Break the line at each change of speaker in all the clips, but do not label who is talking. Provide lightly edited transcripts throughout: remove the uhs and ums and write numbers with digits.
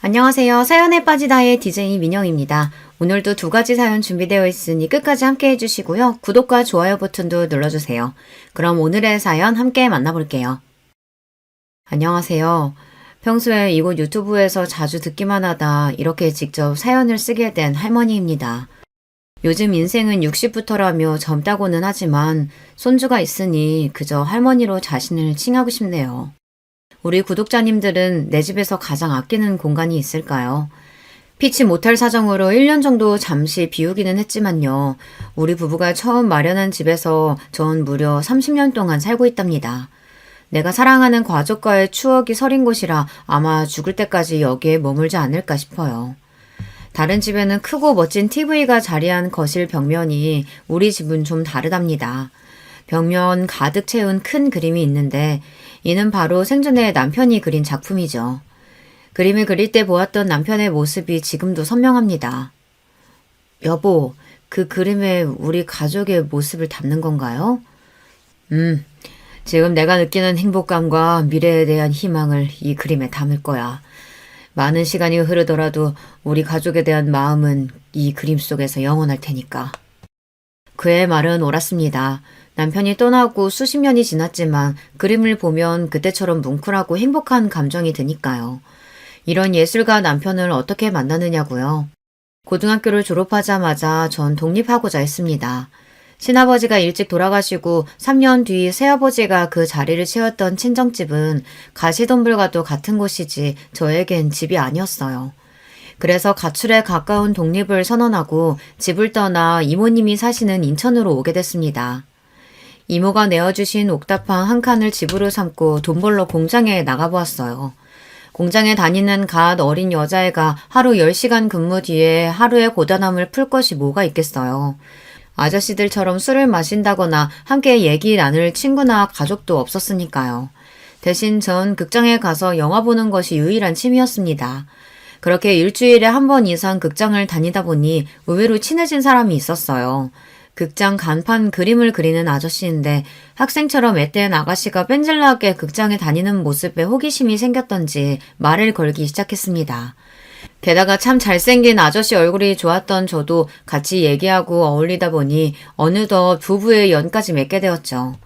안녕하세요. 사연에 빠지다의 DJ 민영입니다. 오늘도 두 가지 사연 준비되어 있으니 끝까지 함께 해주시고요. 구독과 좋아요 버튼도 눌러주세요. 그럼 오늘의 사연 함께 만나볼게요. 안녕하세요. 평소에 이곳 유튜브에서 자주 듣기만 하다 이렇게 직접 사연을 쓰게 된 할머니입니다. 요즘 인생은 60부터라며 젊다고는 하지만 손주가 있으니 그저 할머니로 자신을 칭하고 싶네요. 우리 구독자님들은 내 집에서 가장 아끼는 공간이 있을까요? 피치 못할 사정으로 1년 정도 잠시 비우기는 했지만요. 우리 부부가 처음 마련한 집에서 전 무려 30년 동안 살고 있답니다. 내가 사랑하는 가족과의 추억이 서린 곳이라 아마 죽을 때까지 여기에 머물지 않을까 싶어요. 다른 집에는 크고 멋진 TV가 자리한 거실 벽면이 우리 집은 좀 다르답니다. 벽면 가득 채운 큰 그림이 있는데 이는 바로 생전에 남편이 그린 작품이죠. 그림을 그릴 때 보았던 남편의 모습이 지금도 선명합니다. 여보, 그 그림에 우리 가족의 모습을 담는 건가요? 지금 내가 느끼는 행복감과 미래에 대한 희망을 이 그림에 담을 거야. 많은 시간이 흐르더라도 우리 가족에 대한 마음은 이 그림 속에서 영원할 테니까. 그의 말은 옳았습니다. 남편이 떠나고 수십 년이 지났지만 그림을 보면 그때처럼 뭉클하고 행복한 감정이 드니까요. 이런 예술가 남편을 어떻게 만나느냐고요. 고등학교를 졸업하자마자 전 독립하고자 했습니다. 친아버지가 일찍 돌아가시고 3년 뒤 새아버지가 그 자리를 채웠던 친정집은 가시덤불과도 같은 곳이지 저에겐 집이 아니었어요. 그래서 가출에 가까운 독립을 선언하고 집을 떠나 이모님이 사시는 인천으로 오게 됐습니다. 이모가 내어주신 옥탑방 한 칸을 집으로 삼고 돈 벌러 공장에 나가보았어요. 공장에 다니는 갓 어린 여자애가 하루 10시간 근무 뒤에 하루의 고단함을 풀 것이 뭐가 있겠어요. 아저씨들처럼 술을 마신다거나 함께 얘기 나눌 친구나 가족도 없었으니까요. 대신 전 극장에 가서 영화 보는 것이 유일한 취미였습니다. 그렇게 일주일에 한 번 이상 극장을 다니다 보니 의외로 친해진 사람이 있었어요. 극장 간판 그림을 그리는 아저씨인데 학생처럼 앳된 아가씨가 뺀질나게 극장에 다니는 모습에 호기심이 생겼던지 말을 걸기 시작했습니다. 게다가 참 잘생긴 아저씨 얼굴이 좋았던 저도 같이 얘기하고 어울리다 보니 어느덧 부부의 연까지 맺게 되었죠.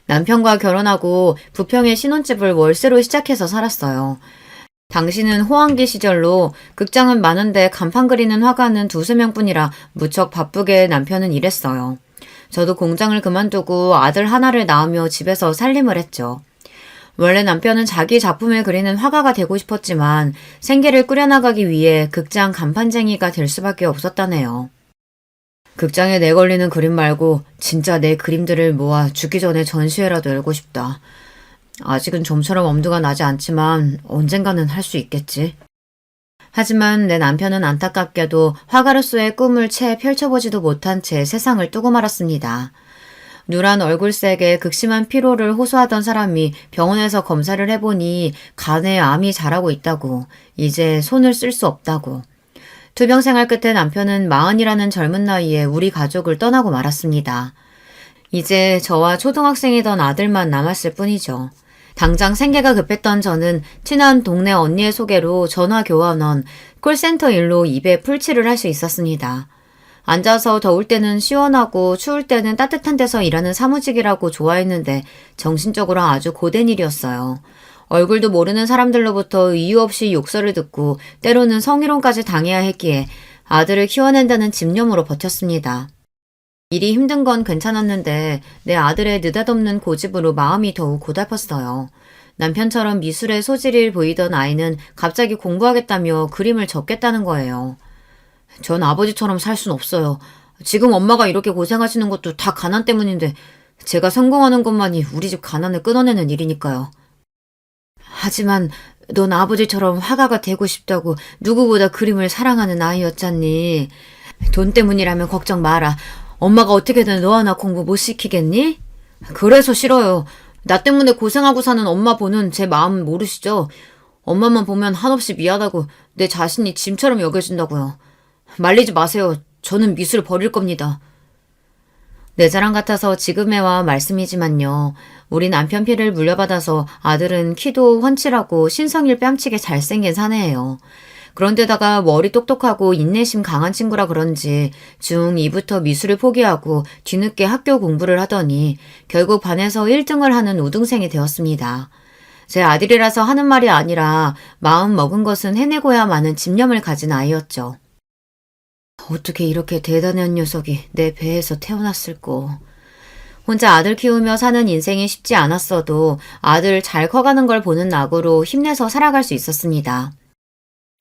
남편과 결혼하고 부평에 신혼집을 월세로 시작해서 살았어요. 당시는 호황기 시절로 극장은 많은데 간판 그리는 화가는 두세 명뿐이라 무척 바쁘게 남편은 일했어요. 저도 공장을 그만두고 아들 하나를 낳으며 집에서 살림을 했죠. 원래 남편은 자기 작품을 그리는 화가가 되고 싶었지만 생계를 꾸려나가기 위해 극장 간판쟁이가 될 수밖에 없었다네요. 극장에 내걸리는 그림 말고 진짜 내 그림들을 모아 죽기 전에 전시회라도 열고 싶다. 아직은 좀처럼 엄두가 나지 않지만 언젠가는 할 수 있겠지. 하지만 내 남편은 안타깝게도 화가로서의 꿈을 채 펼쳐보지도 못한 채 세상을 뜨고 말았습니다. 누런 얼굴색에 극심한 피로를 호소하던 사람이 병원에서 검사를 해보니 간에 암이 자라고 있다고, 이제 손을 쓸 수 없다고. 투병 생활 끝에 남편은 40이라는 젊은 나이에 우리 가족을 떠나고 말았습니다. 이제 저와 초등학생이던 아들만 남았을 뿐이죠. 당장 생계가 급했던 저는 친한 동네 언니의 소개로 전화교환원, 콜센터 일로 입에 풀칠을 할 수 있었습니다. 앉아서 더울 때는 시원하고 추울 때는 따뜻한 데서 일하는 사무직이라고 좋아했는데 정신적으로 아주 고된 일이었어요. 얼굴도 모르는 사람들로부터 이유 없이 욕설을 듣고 때로는 성희롱까지 당해야 했기에 아들을 키워낸다는 집념으로 버텼습니다. 일이 힘든 건 괜찮았는데 내 아들의 느닷없는 고집으로 마음이 더욱 고달팠어요. 남편처럼 미술에 소질이 보이던 아이는 갑자기 공부하겠다며 그림을 접겠다는 거예요. 전 아버지처럼 살 순 없어요. 지금 엄마가 이렇게 고생하시는 것도 다 가난 때문인데 제가 성공하는 것만이 우리 집 가난을 끊어내는 일이니까요. 하지만 넌 아버지처럼 화가가 되고 싶다고 누구보다 그림을 사랑하는 아이였잖니. 돈 때문이라면 걱정 마라. 엄마가 어떻게든 너 하나 공부 못 시키겠니? 그래서 싫어요. 나 때문에 고생하고 사는 엄마 보는 제 마음 모르시죠? 엄마만 보면 한없이 미안하고 내 자신이 짐처럼 여겨진다고요. 말리지 마세요. 저는 미술 버릴 겁니다. 내 자랑 같아서 지금 해와 말씀이지만요. 우리 남편 피를 물려받아서 아들은 키도 훤칠하고 신성일 뺨치게 잘생긴 사내예요. 그런데다가 머리 똑똑하고 인내심 강한 친구라 그런지 중2부터 미술을 포기하고 뒤늦게 학교 공부를 하더니 결국 반에서 1등을 하는 우등생이 되었습니다. 제 아들이라서 하는 말이 아니라 마음 먹은 것은 해내고야 마는 집념을 가진 아이였죠. 어떻게 이렇게 대단한 녀석이 내 배에서 태어났을꼬. 혼자 아들 키우며 사는 인생이 쉽지 않았어도 아들 잘 커가는 걸 보는 낙으로 힘내서 살아갈 수 있었습니다.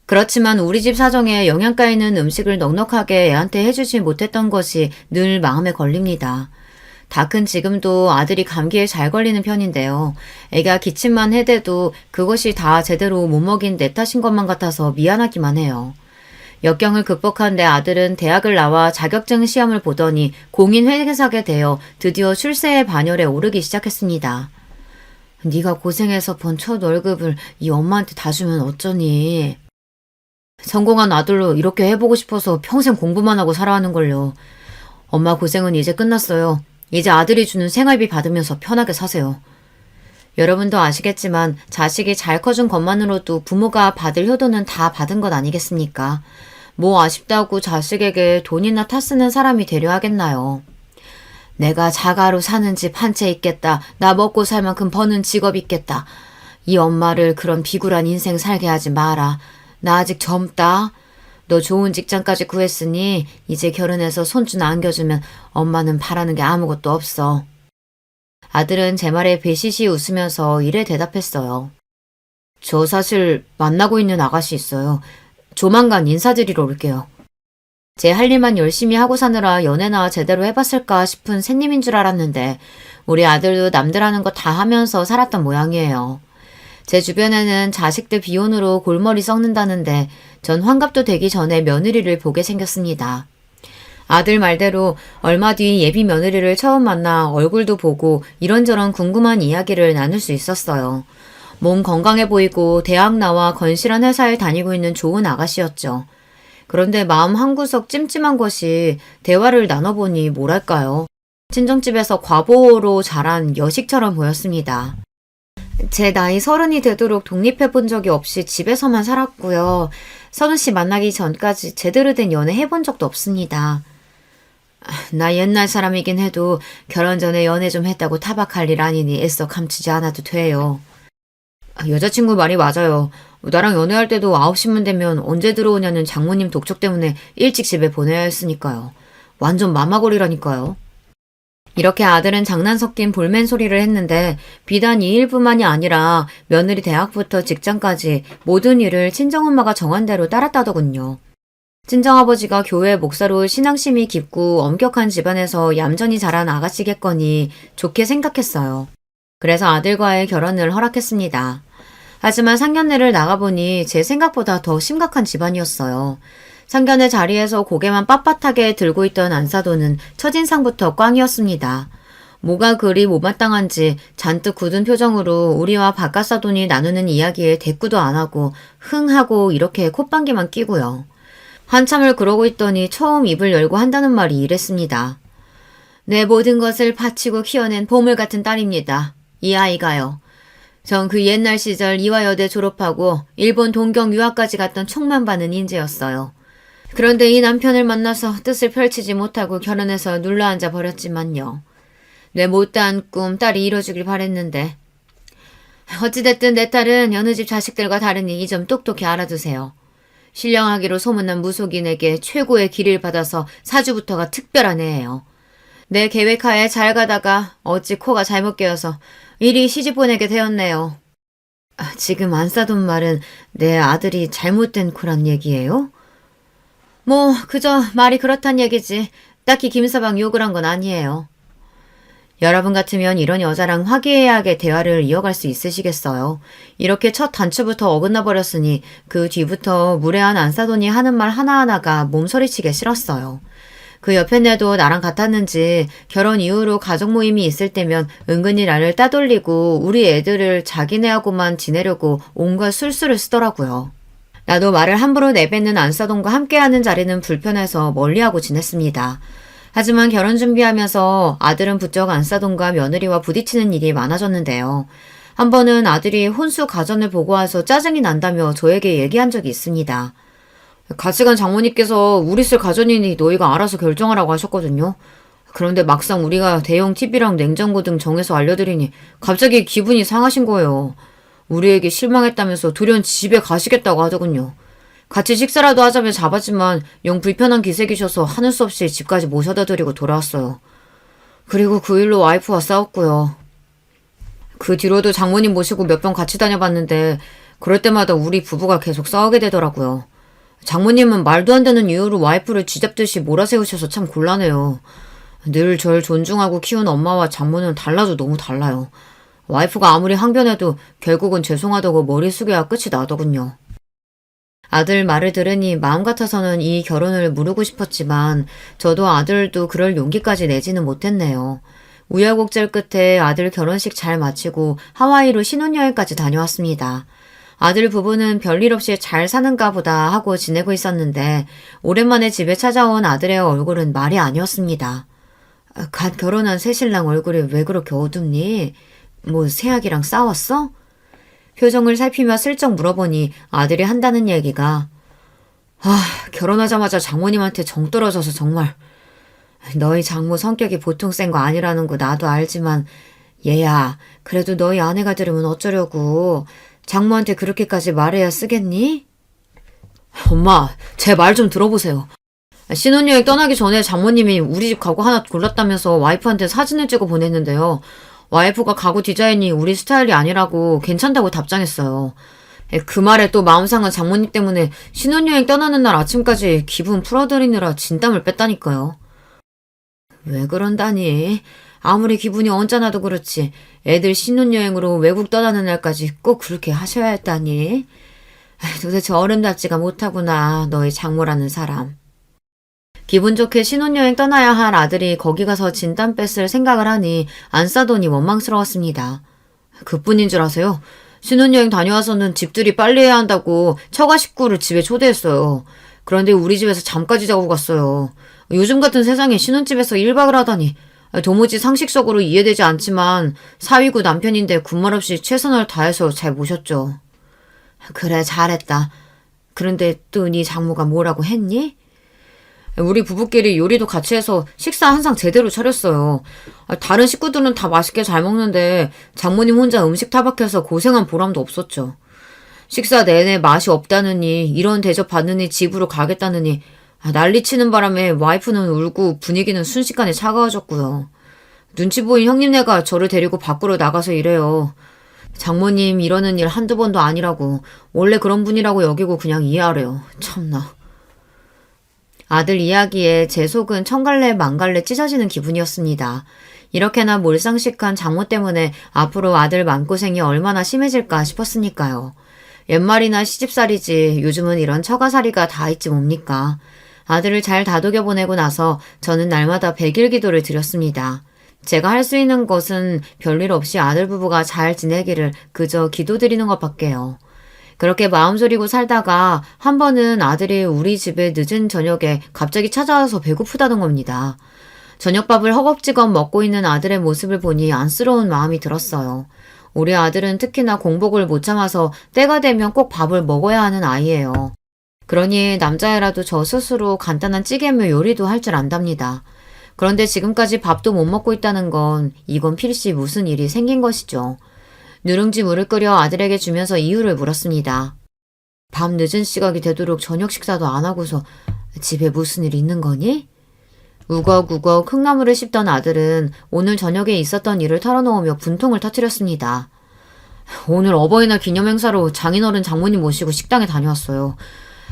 그렇지만 우리 집 사정에 영양가 있는 음식을 넉넉하게 애한테 해주지 못했던 것이 늘 마음에 걸립니다. 다 큰 지금도 아들이 감기에 잘 걸리는 편인데요. 애가 기침만 해대도 그것이 다 제대로 못 먹인 내 탓인 것만 같아서 미안하기만 해요. 역경을 극복한 내 아들은 대학을 나와 자격증 시험을 보더니 공인회계사게 되어 드디어 출세의 반열에 오르기 시작했습니다. 네가 고생해서 번 첫 월급을 이 엄마한테 다 주면 어쩌니. 성공한 아들로 이렇게 해보고 싶어서 평생 공부만 하고 살아가는걸요. 엄마 고생은 이제 끝났어요. 이제 아들이 주는 생활비 받으면서 편하게 사세요. 여러분도 아시겠지만 자식이 잘 커준 것만으로도 부모가 받을 효도는 다 받은 것 아니겠습니까? 뭐 아쉽다고 자식에게 돈이나 타 쓰는 사람이 되려 하겠나요? 내가 자가로 사는 집 한 채 있겠다. 나 먹고 살 만큼 버는 직업 있겠다. 이 엄마를 그런 비굴한 인생 살게 하지 마라. 나 아직 젊다. 너 좋은 직장까지 구했으니 이제 결혼해서 손주나 안겨주면 엄마는 바라는 게 아무것도 없어. 아들은 제 말에 배시시 웃으면서 이래 대답했어요. 저 사실 만나고 있는 아가씨 있어요. 조만간 인사드리러 올게요. 제 할 일만 열심히 하고 사느라 연애나 제대로 해봤을까 싶은 새님인 줄 알았는데 우리 아들도 남들 하는 거 다 하면서 살았던 모양이에요. 제 주변에는 자식들 비혼으로 골머리 썩는다는데 전 환갑도 되기 전에 며느리를 보게 생겼습니다. 아들 말대로 얼마 뒤 예비 며느리를 처음 만나 얼굴도 보고 이런저런 궁금한 이야기를 나눌 수 있었어요. 몸 건강해 보이고 대학 나와 건실한 회사에 다니고 있는 좋은 아가씨였죠. 그런데 마음 한구석 찜찜한 것이 대화를 나눠보니 뭐랄까요. 친정집에서 과보로 자란 여식처럼 보였습니다. 제 나이 30이 되도록 독립해 본 적이 없이 집에서만 살았고요. 선우 씨 만나기 전까지 제대로 된 연애 해본 적도 없습니다. 나 옛날 사람이긴 해도 결혼 전에 연애 좀 했다고 타박할 일 아니니 애써 감추지 않아도 돼요. 여자친구 말이 맞아요. 나랑 연애할 때도 9시만 되면 언제 들어오냐는 장모님 독촉 때문에 일찍 집에 보내야 했으니까요. 완전 마마골이라니까요. 이렇게 아들은 장난 섞인 볼멘 소리를 했는데 비단 이 일뿐만이 아니라 며느리 대학부터 직장까지 모든 일을 친정엄마가 정한 대로 따랐다더군요. 친정아버지가 교회 목사로 신앙심이 깊고 엄격한 집안에서 얌전히 자란 아가씨겠거니 좋게 생각했어요. 그래서 아들과의 결혼을 허락했습니다. 하지만 상견례를 나가보니 제 생각보다 더 심각한 집안이었어요. 상견례 자리에서 고개만 빳빳하게 들고 있던 안사돈은 첫인상부터 꽝이었습니다. 뭐가 그리 못마땅한지 잔뜩 굳은 표정으로 우리와 바깥사돈이 나누는 이야기에 대꾸도 안 하고 흥하고 이렇게 콧방귀만 끼고요. 한참을 그러고 있더니 처음 입을 열고 한다는 말이 이랬습니다. 내 모든 것을 바치고 키워낸 보물 같은 딸입니다. 이 아이가요. 전 그 옛날 시절 이화여대 졸업하고 일본 동경 유학까지 갔던 촉만 받는 인재였어요. 그런데 이 남편을 만나서 뜻을 펼치지 못하고 결혼해서 눌러앉아 버렸지만요. 내 못다한 꿈 딸이 이뤄주길 바랬는데. 어찌됐든 내 딸은 여느 집 자식들과 다르니 이 점 똑똑히 알아두세요. 신령하기로 소문난 무속인에게 최고의 기를 받아서 사주부터가 특별한 애예요. 내 계획하에 잘 가다가 어찌 코가 잘못 깨어서 이리 시집 보내게 되었네요. 지금 안싸돈 말은 내 아들이 잘못된 코란 얘기예요? 뭐 그저 말이 그렇단 얘기지 딱히 김서방 욕을 한 건 아니에요. 여러분 같으면 이런 여자랑 화기애애하게 대화를 이어갈 수 있으시겠어요? 이렇게 첫 단추부터 어긋나 버렸으니 그 뒤부터 무례한 안싸돈이 하는 말 하나하나가 몸서리치게 싫었어요. 그 옆에 내도 나랑 같았는지 결혼 이후로 가족 모임이 있을 때면 은근히 나를 따돌리고 우리 애들을 자기네하고만 지내려고 온갖 술수를 쓰더라고요. 나도 말을 함부로 내뱉는 안싸돈과 함께하는 자리는 불편해서 멀리하고 지냈습니다. 하지만 결혼 준비하면서 아들은 부쩍 안싸돈과 며느리와 부딪히는 일이 많아졌는데요. 한 번은 아들이 혼수 가전을 보고 와서 짜증이 난다며 저에게 얘기한 적이 있습니다. 같이 간 장모님께서 우리 쓸 가전이니 너희가 알아서 결정하라고 하셨거든요. 그런데 막상 우리가 대형 TV랑 냉장고 등 정해서 알려드리니 갑자기 기분이 상하신 거예요. 우리에게 실망했다면서 돌연 집에 가시겠다고 하더군요. 같이 식사라도 하자며 잡았지만 영 불편한 기색이셔서 하는 수 없이 집까지 모셔다 드리고 돌아왔어요. 그리고 그 일로 와이프와 싸웠고요. 그 뒤로도 장모님 모시고 몇 번 같이 다녀봤는데 그럴 때마다 우리 부부가 계속 싸우게 되더라고요. 장모님은 말도 안 되는 이유로 와이프를 쥐잡듯이 몰아세우셔서 참 곤란해요. 늘 절 존중하고 키운 엄마와 장모는 달라도 너무 달라요. 와이프가 아무리 항변해도 결국은 죄송하다고 머리 숙여야 끝이 나더군요. 아들 말을 들으니 마음 같아서는 이 결혼을 무르고 싶었지만 저도 아들도 그럴 용기까지 내지는 못했네요. 우여곡절 끝에 아들 결혼식 잘 마치고 하와이로 신혼여행까지 다녀왔습니다. 아들 부부는 별일 없이 잘 사는가 보다 하고 지내고 있었는데 오랜만에 집에 찾아온 아들의 얼굴은 말이 아니었습니다. 갓 결혼한 새신랑 얼굴이 왜 그렇게 어둡니? 뭐 새아기랑 싸웠어? 표정을 살피며 슬쩍 물어보니 아들이 한다는 얘기가 결혼하자마자 장모님한테 정 떨어져서 정말 너희 장모 성격이 보통 센 거 아니라는 거 나도 알지만 얘야 그래도 너희 아내가 들으면 어쩌려고 장모한테 그렇게까지 말해야 쓰겠니? 엄마 제 말 좀 들어보세요. 신혼여행 떠나기 전에 장모님이 우리 집 가구 하나 골랐다면서 와이프한테 사진을 찍어 보냈는데요. 와이프가 가구 디자인이 우리 스타일이 아니라고 괜찮다고 답장했어요. 그 말에 또 마음 상한 장모님 때문에 신혼여행 떠나는 날 아침까지 기분 풀어드리느라 진땀을 뺐다니까요. 왜 그런다니? 아무리 기분이 언짢아도 그렇지 애들 신혼여행으로 외국 떠나는 날까지 꼭 그렇게 하셔야 했다니? 도대체 어른답지가 못하구나 너희 장모라는 사람. 기분 좋게 신혼여행 떠나야 할 아들이 거기 가서 진땀 뺐을 생각을 하니 안 싸더니 원망스러웠습니다. 그뿐인 줄 아세요? 신혼여행 다녀와서는 집들이 빨리 해야 한다고 처가 식구를 집에 초대했어요. 그런데 우리 집에서 잠까지 자고 갔어요. 요즘 같은 세상에 신혼집에서 1박을 하다니 도무지 상식적으로 이해되지 않지만 사위고 남편인데 군말 없이 최선을 다해서 잘 모셨죠. 그래 잘했다. 그런데 또 네 장모가 뭐라고 했니? 우리 부부끼리 요리도 같이 해서 식사 한상 제대로 차렸어요. 다른 식구들은 다 맛있게 잘 먹는데 장모님 혼자 음식 타박해서 고생한 보람도 없었죠. 식사 내내 맛이 없다느니 이런 대접 받느니 집으로 가겠다느니 난리치는 바람에 와이프는 울고 분위기는 순식간에 차가워졌고요. 눈치 보인 형님네가 저를 데리고 밖으로 나가서 이래요. 장모님 이러는 일 한두 번도 아니라고 원래 그런 분이라고 여기고 그냥 이해하래요. 참나. 아들 이야기에 제 속은 천갈래 만갈래 찢어지는 기분이었습니다. 이렇게나 몰상식한 장모 때문에 앞으로 아들 맘고생이 얼마나 심해질까 싶었으니까요. 옛말이나 시집살이지 요즘은 이런 처가살이가 다 있지 뭡니까. 아들을 잘 다독여 보내고 나서 저는 날마다 100일 기도를 드렸습니다. 제가 할 수 있는 것은 별일 없이 아들 부부가 잘 지내기를 그저 기도드리는 것밖에요. 그렇게 마음 졸이고 살다가 한 번은 아들이 우리 집에 늦은 저녁에 갑자기 찾아와서 배고프다는 겁니다. 저녁밥을 허겁지겁 먹고 있는 아들의 모습을 보니 안쓰러운 마음이 들었어요. 우리 아들은 특히나 공복을 못 참아서 때가 되면 꼭 밥을 먹어야 하는 아이예요. 그러니 남자애라도 저 스스로 간단한 찌개며 요리도 할 줄 안답니다. 그런데 지금까지 밥도 못 먹고 있다는 건 이건 필시 무슨 일이 생긴 것이죠. 누룽지 물을 끓여 아들에게 주면서 이유를 물었습니다. 밤 늦은 시각이 되도록 저녁 식사도 안 하고서 집에 무슨 일 있는 거니? 우걱우걱 콩나물을 씹던 아들은 오늘 저녁에 있었던 일을 털어놓으며 분통을 터뜨렸습니다. 오늘 어버이날 기념행사로 장인어른 장모님 모시고 식당에 다녀왔어요.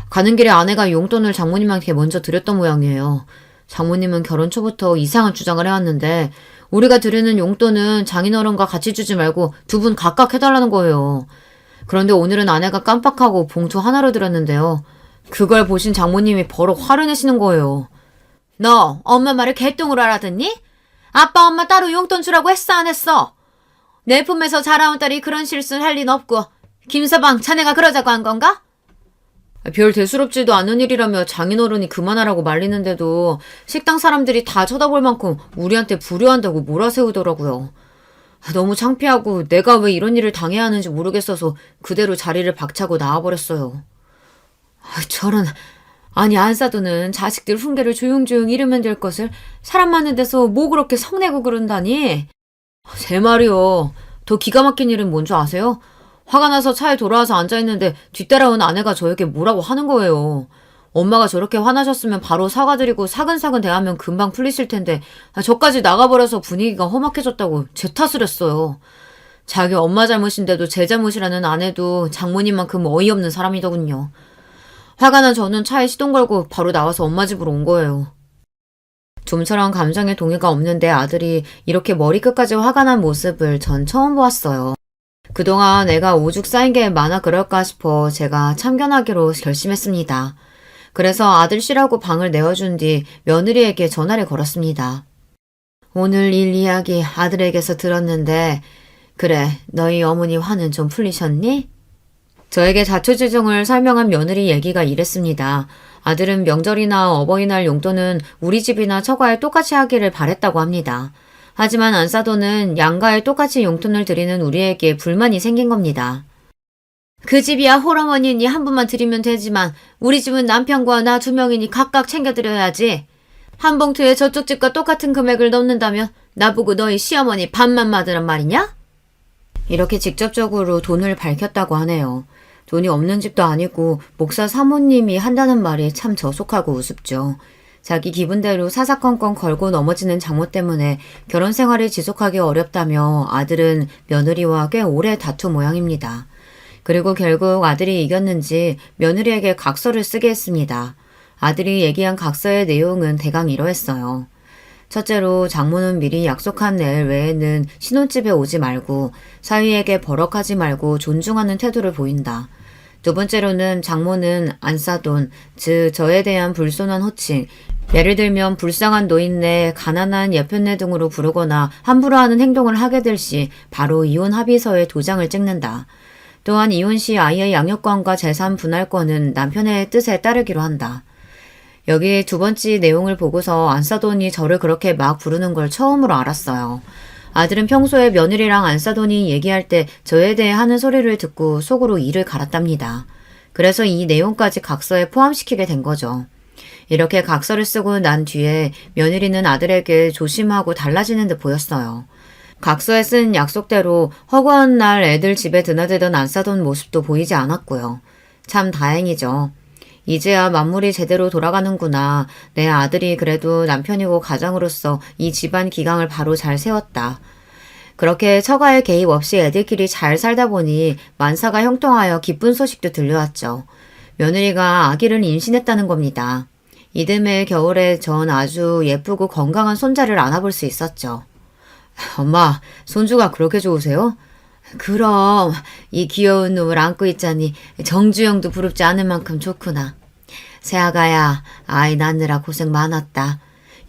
가는 길에 아내가 용돈을 장모님한테 먼저 드렸던 모양이에요. 장모님은 결혼 초부터 이상한 주장을 해왔는데 우리가 드리는 용돈은 장인어른과 같이 주지 말고 두 분 각각 해달라는 거예요. 그런데 오늘은 아내가 깜빡하고 봉투 하나로 드렸는데요. 그걸 보신 장모님이 버럭 화를 내시는 거예요. 너 엄마 말을 개똥으로 알아듣니? 아빠 엄마 따로 용돈 주라고 했어 안 했어? 내 품에서 자라온 딸이 그런 실수를 할 리는 없고 김서방 자네가 그러자고 한 건가? 별 대수롭지도 않은 일이라며 장인어른이 그만하라고 말리는데도 식당 사람들이 다 쳐다볼 만큼 우리한테 불효한다고 몰아세우더라고요. 너무 창피하고 내가 왜 이런 일을 당해야 하는지 모르겠어서 그대로 자리를 박차고 나와버렸어요. 저런, 아니 안사도는 자식들 훈계를 조용조용 이르면 될 것을 사람 많은 데서 뭐 그렇게 성내고 그런다니? 제 말이요. 더 기가 막힌 일은 뭔 줄 아세요? 화가 나서 차에 돌아와서 앉아있는데 뒤따라온 아내가 저에게 뭐라고 하는 거예요. 엄마가 저렇게 화나셨으면 바로 사과드리고 사근사근 대하면 금방 풀리실 텐데 저까지 나가버려서 분위기가 험악해졌다고 제 탓을 했어요. 자기 엄마 잘못인데도 제 잘못이라는 아내도 장모님만큼 어이없는 사람이더군요. 화가 난 저는 차에 시동 걸고 바로 나와서 엄마 집으로 온 거예요. 좀처럼 감정에 동의가 없는데 아들이 이렇게 머리끝까지 화가 난 모습을 전 처음 보았어요. 그동안 애가 오죽 쌓인 게 많아 그럴까 싶어 제가 참견하기로 결심했습니다. 그래서 아들 쉬라고 방을 내어준 뒤 며느리에게 전화를 걸었습니다. 오늘 일 이야기 아들에게서 들었는데 그래 너희 어머니 화는 좀 풀리셨니? 저에게 자초지종을 설명한 며느리 얘기가 이랬습니다. 아들은 명절이나 어버이날 용돈은 우리 집이나 처가에 똑같이 하기를 바랬다고 합니다. 하지만 안사도는 양가에 똑같이 용돈을 드리는 우리에게 불만이 생긴 겁니다. 그 집이야 홀어머니니 한 분만 드리면 되지만 우리 집은 남편과 나 2명이니 각각 챙겨드려야지. 한 봉투에 저쪽 집과 똑같은 금액을 넣는다면 나보고 너희 시어머니 반만 받으란 말이냐? 이렇게 직접적으로 돈을 밝혔다고 하네요. 돈이 없는 집도 아니고 목사 사모님이 한다는 말이 참 저속하고 우습죠. 자기 기분대로 사사건건 걸고 넘어지는 장모 때문에 결혼 생활을 지속하기 어렵다며 아들은 며느리와 꽤 오래 다투 모양입니다. 그리고 결국 아들이 이겼는지 며느리에게 각서를 쓰게 했습니다. 아들이 얘기한 각서의 내용은 대강 이러했어요. 첫째로 장모는 미리 약속한 날 외에는 신혼집에 오지 말고 사위에게 버럭하지 말고 존중하는 태도를 보인다. 두 번째로는 장모는 안사돈, 즉 저에 대한 불손한 호칭, 예를 들면 불쌍한 노인네, 가난한 예편네 등으로 부르거나 함부로 하는 행동을 하게 될 시 바로 이혼 합의서에 도장을 찍는다. 또한 이혼 시 아이의 양육권과 재산 분할권은 남편의 뜻에 따르기로 한다. 여기 두 번째 내용을 보고서 안사돈이 저를 그렇게 막 부르는 걸 처음으로 알았어요. 아들은 평소에 며느리랑 안사돈이 얘기할 때 저에 대해 하는 소리를 듣고 속으로 이를 갈았답니다. 그래서 이 내용까지 각서에 포함시키게 된 거죠. 이렇게 각서를 쓰고 난 뒤에 며느리는 아들에게 조심하고 달라지는 듯 보였어요. 각서에 쓴 약속대로 허구한 날 애들 집에 드나들던 안사돈 모습도 보이지 않았고요. 참 다행이죠. 이제야 만물이 제대로 돌아가는구나. 내 아들이 그래도 남편이고 가장으로서 이 집안 기강을 바로 잘 세웠다. 그렇게 처가의 개입 없이 애들끼리 잘 살다 보니 만사가 형통하여 기쁜 소식도 들려왔죠. 며느리가 아기를 임신했다는 겁니다. 이듬해 겨울에 전 아주 예쁘고 건강한 손자를 안아볼 수 있었죠. 엄마, 손주가 그렇게 좋으세요? 그럼 이 귀여운 놈을 안고 있자니 정주영도 부럽지 않을 만큼 좋구나. 새아가야, 아이 낳느라 고생 많았다.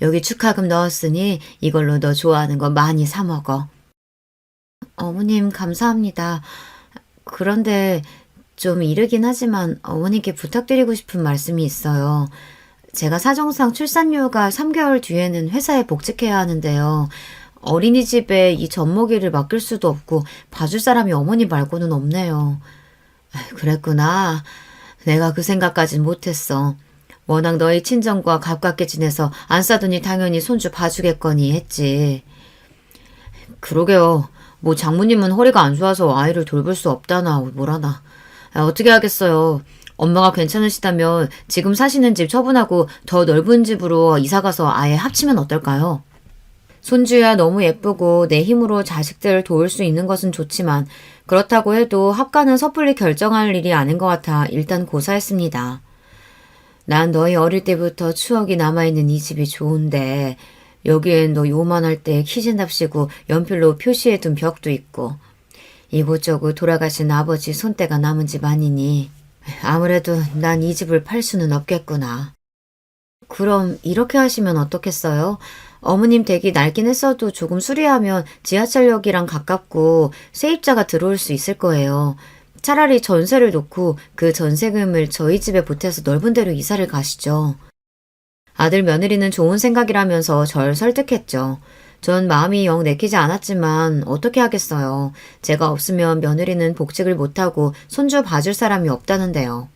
여기 축하금 넣었으니 이걸로 너 좋아하는 거 많이 사 먹어. 어머님 감사합니다. 그런데 좀 이르긴 하지만 어머니께 부탁드리고 싶은 말씀이 있어요. 제가 사정상 출산휴가 3개월 뒤에는 회사에 복직해야 하는데요. 어린이집에 이 젖먹이를 맡길 수도 없고 봐줄 사람이 어머니 말고는 없네요. 그랬구나. 내가 그 생각까진 못했어. 워낙 너희 친정과 가깝게 지내서 안사돈이 당연히 손주 봐주겠거니 했지. 그러게요. 뭐 장모님은 허리가 안 좋아서 아이를 돌볼 수 없다나 뭐라나. 어떻게 하겠어요. 엄마가 괜찮으시다면 지금 사시는 집 처분하고 더 넓은 집으로 이사가서 아예 합치면 어떨까요? 손주야 너무 예쁘고 내 힘으로 자식들을 도울 수 있는 것은 좋지만 그렇다고 해도 합가는 섣불리 결정할 일이 아닌 것 같아 일단 고사했습니다. 난 너희 어릴 때부터 추억이 남아있는 이 집이 좋은데 여기엔 너 요만할 때 키진답시고 연필로 표시해둔 벽도 있고 이곳저곳 돌아가신 아버지 손때가 남은 집 아니니 아무래도 난 이 집을 팔 수는 없겠구나. 그럼 이렇게 하시면 어떻겠어요? 어머님 댁이 낡긴 했어도 조금 수리하면 지하철역이랑 가깝고 세입자가 들어올 수 있을 거예요. 차라리 전세를 놓고 그 전세금을 저희 집에 보태서 넓은 데로 이사를 가시죠. 아들 며느리는 좋은 생각이라면서 절 설득했죠. 전 마음이 영 내키지 않았지만 어떻게 하겠어요. 제가 없으면 며느리는 복직을 못하고 손주 봐줄 사람이 없다는데요.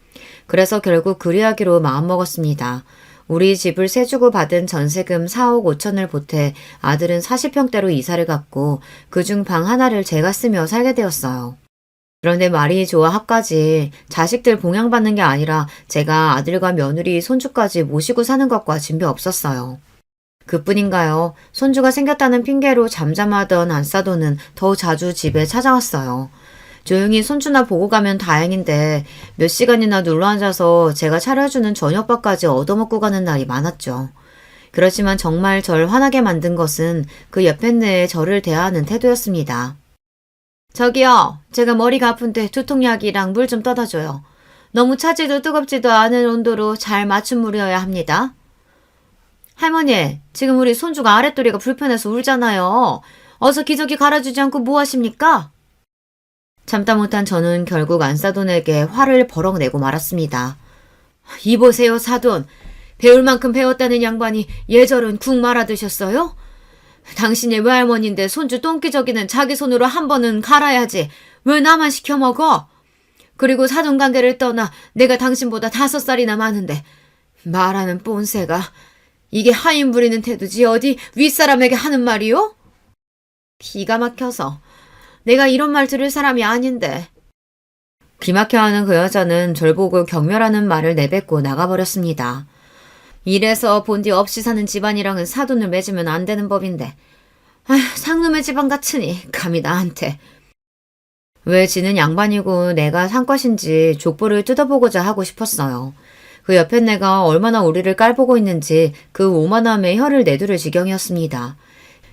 그래서 결국 그리하기로 마음먹었습니다. 우리 집을 세 주고 받은 전세금 4억 5천을 보태 아들은 40평대로 이사를 갔고 그중 방 하나를 제가 쓰며 살게 되었어요. 그런데 말이 좋아 합까지 자식들 봉양받는 게 아니라 제가 아들과 며느리, 손주까지 모시고 사는 것과 진배 없었어요. 그뿐인가요? 손주가 생겼다는 핑계로 잠잠하던 안싸도는 더 자주 집에 찾아왔어요. 조용히 손주나 보고 가면 다행인데 몇 시간이나 눌러앉아서 제가 차려주는 저녁밥까지 얻어먹고 가는 날이 많았죠. 그렇지만 정말 절 화나게 만든 것은 그 옆에 내에 저를 대하는 태도였습니다. 저기요, 제가 머리가 아픈데 두통약이랑 물 좀 떠다 줘요. 너무 차지도 뜨겁지도 않은 온도로 잘 맞춤 물이어야 합니다. 할머니, 지금 우리 손주가 아랫도리가 불편해서 울잖아요. 어서 기저귀 갈아주지 않고 뭐 하십니까? 참다 못한 저는 결국 안사돈에게 화를 버럭 내고 말았습니다. 이보세요, 사돈. 배울 만큼 배웠다는 양반이 예절은 국 말아 드셨어요? 당신이 외할머니인데 손주 똥기저귀는 자기 손으로 한 번은 갈아야지. 왜 나만 시켜 먹어? 그리고 사돈 관계를 떠나 내가 당신보다 5살이나 많은데 말하는 뽐새가 이게 하인 부리는 태도지 어디 윗사람에게 하는 말이요? 기가 막혀서 내가 이런 말 들을 사람이 아닌데. 기막혀하는 그 여자는 절 보고 경멸하는 말을 내뱉고 나가버렸습니다. 이래서 본디 없이 사는 집안이랑은 사돈을 맺으면 안 되는 법인데 아휴, 상놈의 집안 같으니 감히 나한테. 왜 지는 양반이고 내가 산 것인지 족보를 뜯어보고자 하고 싶었어요. 그 옆에 내가 얼마나 우리를 깔보고 있는지 그 오만함에 혀를 내두를 지경이었습니다.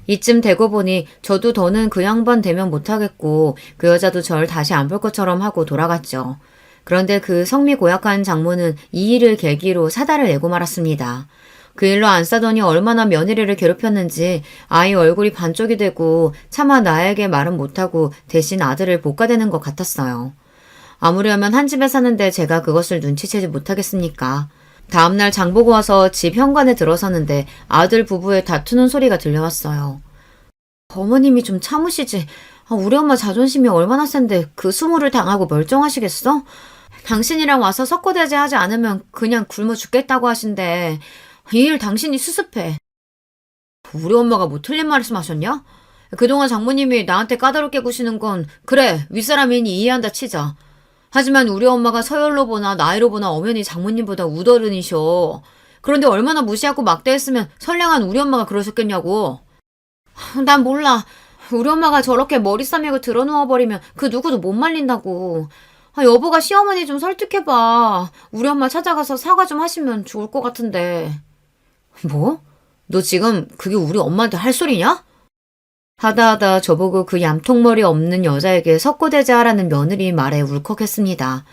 이쯤 되고 보니 저도 더는 그 양반 대면 못하겠고 그 여자도 절 다시 안 볼 것처럼 하고 돌아갔죠. 그런데 그 성미 고약한 장모는 이 일을 계기로 사달을 내고 말았습니다. 그 일로 안싸더니 얼마나 며느리를 괴롭혔는지 아이 얼굴이 반쪽이 되고 차마 나에게 말은 못하고 대신 아들을 볶아대는 것 같았어요. 아무려면 한 집에 사는데 제가 그것을 눈치채지 못하겠습니까? 다음날 장 보고 와서 집 현관에 들어서는데 아들 부부의 다투는 소리가 들려왔어요. 어머님이 좀 참으시지. 우리 엄마 자존심이 얼마나 센데 그 수모를 당하고 멀쩡하시겠어? 당신이랑 와서 석고대제 하지 않으면 그냥 굶어 죽겠다고 하신대. 이 일 당신이 수습해. 우리 엄마가 뭐 틀린 말씀하셨냐? 그동안 장모님이 나한테 까다롭게 구시는 건 그래 윗사람이니 이해한다 치자. 하지만 우리 엄마가 서열로 보나 나이로 보나 엄연히 장모님보다 우더른이셔. 그런데 얼마나 무시하고 막대했으면 선량한 우리 엄마가 그러셨겠냐고. 난 몰라. 우리 엄마가 저렇게 머리 싸매고 드러누워버리면 그 누구도 못 말린다고. 여보가 시어머니 좀 설득해봐. 우리 엄마 찾아가서 사과 좀 하시면 좋을 것 같은데. 뭐? 너 지금 그게 우리 엄마한테 할 소리냐? 하다하다 저보고 그 얌통머리 없는 여자에게 석고대자하라는 며느리 말에 울컥했습니다.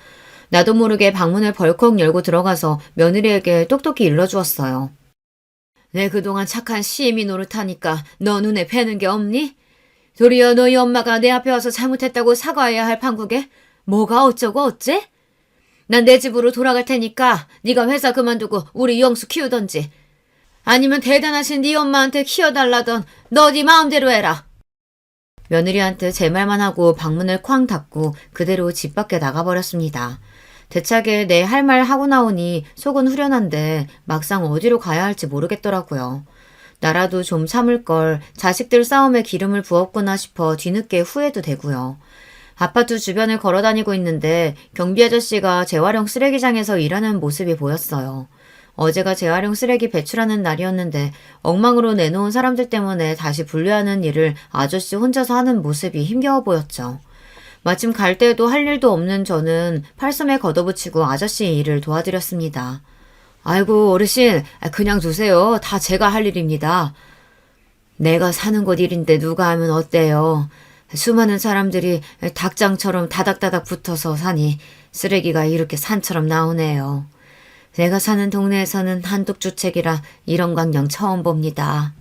나도 모르게 방문을 벌컥 열고 들어가서 며느리에게 똑똑히 일러주었어요. 내 그동안 착한 시애미 노릇하니까 너 눈에 뵈는 게 없니? 도리어 너희 엄마가 내 앞에 와서 잘못했다고 사과해야 할 판국에 뭐가 어쩌고 어째? 난 내 집으로 돌아갈 테니까 네가 회사 그만두고 우리 영수 키우던지 아니면 대단하신 네 엄마한테 키워달라던 너 네 마음대로 해라. 며느리한테 제 말만 하고 방문을 쾅 닫고 그대로 집 밖에 나가버렸습니다. 대차게 내 할 말 하고 나오니 속은 후련한데 막상 어디로 가야 할지 모르겠더라고요. 나라도 좀 참을 걸 자식들 싸움에 기름을 부었구나 싶어 뒤늦게 후회도 되고요. 아파트 주변을 걸어다니고 있는데 경비 아저씨가 재활용 쓰레기장에서 일하는 모습이 보였어요. 어제가 재활용 쓰레기 배출하는 날이었는데 엉망으로 내놓은 사람들 때문에 다시 분류하는 일을 아저씨 혼자서 하는 모습이 힘겨워 보였죠. 마침 갈 때도 할 일도 없는 저는 팔섬에 걷어붙이고 아저씨 일을 도와드렸습니다. 아이고 어르신 그냥 두세요. 다 제가 할 일입니다. 내가 사는 곳 일인데 누가 하면 어때요. 수많은 사람들이 닭장처럼 다닥다닥 붙어서 사니 쓰레기가 이렇게 산처럼 나오네요. 내가 사는 동네에서는 한독주택이라 이런 광경 처음 봅니다.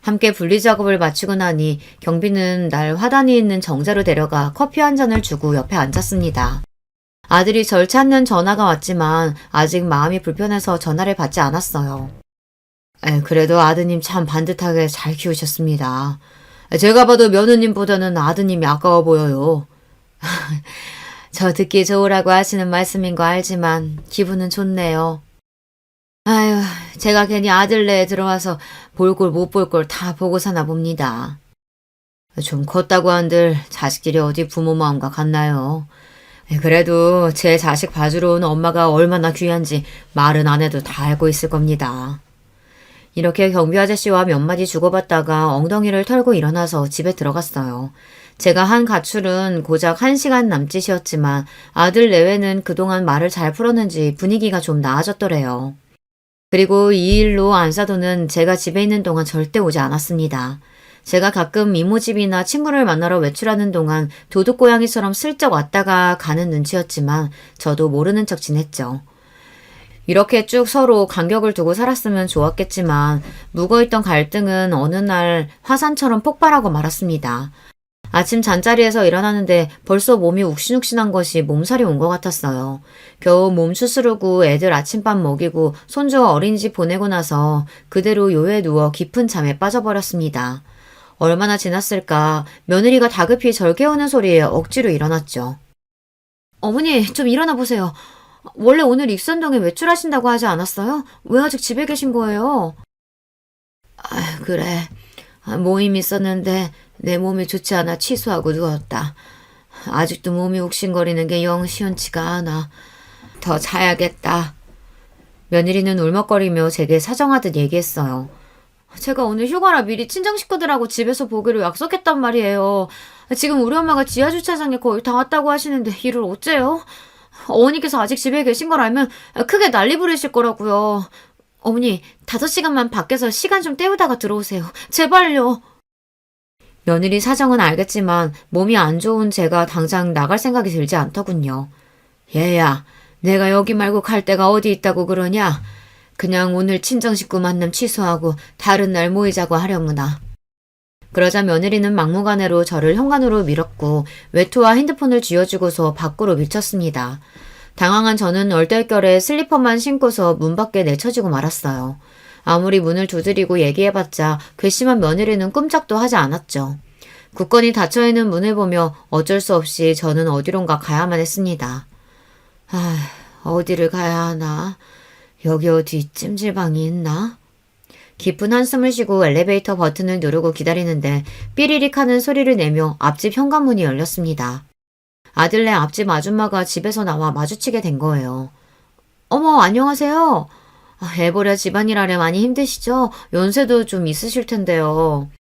함께 분리 작업을 마치고 나니 경비는 날 화단이 있는 정자로 데려가 커피 한 잔을 주고 옆에 앉았습니다. 아들이 절 찾는 전화가 왔지만 아직 마음이 불편해서 전화를 받지 않았어요. 그래도 아드님 참 반듯하게 잘 키우셨습니다. 제가 봐도 며느님보다는 아드님이 아까워 보여요. 저 듣기 좋으라고 하시는 말씀인 거 알지만 기분은 좋네요. 아유, 제가 괜히 아들네에 들어와서 볼 꼴 못 볼 꼴 다 보고 사나 봅니다. 좀 컸다고 한들 자식들이 어디 부모 마음과 같나요? 그래도 제 자식 봐주러 온 엄마가 얼마나 귀한지 말은 안 해도 다 알고 있을 겁니다. 이렇게 경비 아저씨와 몇 마디 주고받다가 엉덩이를 털고 일어나서 집에 들어갔어요. 제가 한 가출은 고작 1시간 남짓이었지만 아들 내외는 그동안 말을 잘 풀었는지 분위기가 좀 나아졌더래요. 그리고 이 일로 안사도는 제가 집에 있는 동안 절대 오지 않았습니다. 제가 가끔 이모집이나 친구를 만나러 외출하는 동안 도둑고양이처럼 슬쩍 왔다가 가는 눈치였지만 저도 모르는 척 지냈죠. 이렇게 쭉 서로 간격을 두고 살았으면 좋았겠지만 묵어있던 갈등은 어느 날 화산처럼 폭발하고 말았습니다. 아침 잠자리에서 일어나는데 벌써 몸이 욱신욱신한 것이 몸살이 온 것 같았어요. 겨우 몸 추스르고 애들 아침밥 먹이고 손주 어린이집 보내고 나서 그대로 요에 누워 깊은 잠에 빠져버렸습니다. 얼마나 지났을까 며느리가 다급히 절 깨우는 소리에 억지로 일어났죠. 어머니 좀 일어나 보세요. 원래 오늘 익선동에 외출하신다고 하지 않았어요? 왜 아직 집에 계신 거예요? 그래. 모임 있었는데 내 몸이 좋지 않아 취소하고 누웠다. 아직도 몸이 욱신거리는 게 영 시원치가 않아. 더 자야겠다. 며느리는 울먹거리며 제게 사정하듯 얘기했어요. 제가 오늘 휴가라 미리 친정 식구들하고 집에서 보기로 약속했단 말이에요. 지금 우리 엄마가 지하주차장에 거의 다 왔다고 하시는데 이를 어째요? 어머니께서 아직 집에 계신 걸 알면 크게 난리 부르실 거라고요. 어머니 5시간만 밖에서 시간 좀 때우다가 들어오세요. 제발요. 며느리 사정은 알겠지만 몸이 안 좋은 제가 당장 나갈 생각이 들지 않더군요. 얘야, 내가 여기 말고 갈 데가 어디 있다고 그러냐? 그냥 오늘 친정 식구 만남 취소하고 다른 날 모이자고 하려무나. 그러자 며느리는 막무가내로 저를 현관으로 밀었고 외투와 핸드폰을 쥐어주고서 밖으로 밀쳤습니다. 당황한 저는 얼떨결에 슬리퍼만 신고서 문 밖에 내쳐지고 말았어요. 아무리 문을 두드리고 얘기해봤자 괘씸한 며느리는 꼼짝도 하지 않았죠. 굳건히 닫혀있는 문을 보며 어쩔 수 없이 저는 어디론가 가야만 했습니다. 어디를 가야 하나? 여기 어디 찜질방이 있나? 깊은 한숨을 쉬고 엘리베이터 버튼을 누르고 기다리는데 삐리릭 하는 소리를 내며 앞집 현관문이 열렸습니다. 아들네 앞집 아줌마가 집에서 나와 마주치게 된 거예요. 어머, 안녕하세요. 애보ля 집안일 하려 많이 힘드시죠? 연세도 좀 있으실 텐데요.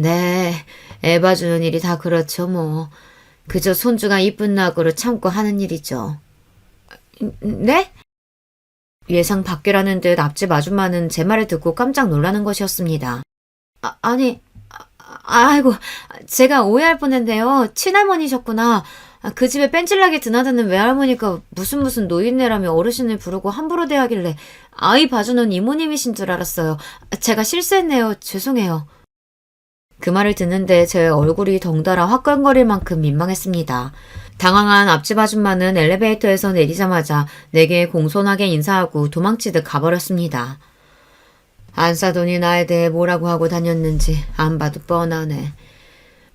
네, 애 봐주는 일이 다 그렇죠 뭐. 그저 손주가 이쁜 낙으로 참고 하는 일이죠. 네? 예상 밖이라는 듯 앞집 아줌마는 제 말을 듣고 깜짝 놀라는 것이었습니다. 아이고, 제가 오해할 뻔했네요. 친할머니셨구나. 그 집에 뺀질나게 드나드는 외할머니가 무슨 노인네라며 어르신을 부르고 함부로 대하길래 아이 봐주는 이모님이신 줄 알았어요. 제가 실수했네요. 죄송해요. 그 말을 듣는데 제 얼굴이 덩달아 화끈거릴 만큼 민망했습니다. 당황한 앞집 아줌마는 엘리베이터에서 내리자마자 내게 공손하게 인사하고 도망치듯 가버렸습니다. 안사돈이 나에 대해 뭐라고 하고 다녔는지 안 봐도 뻔하네.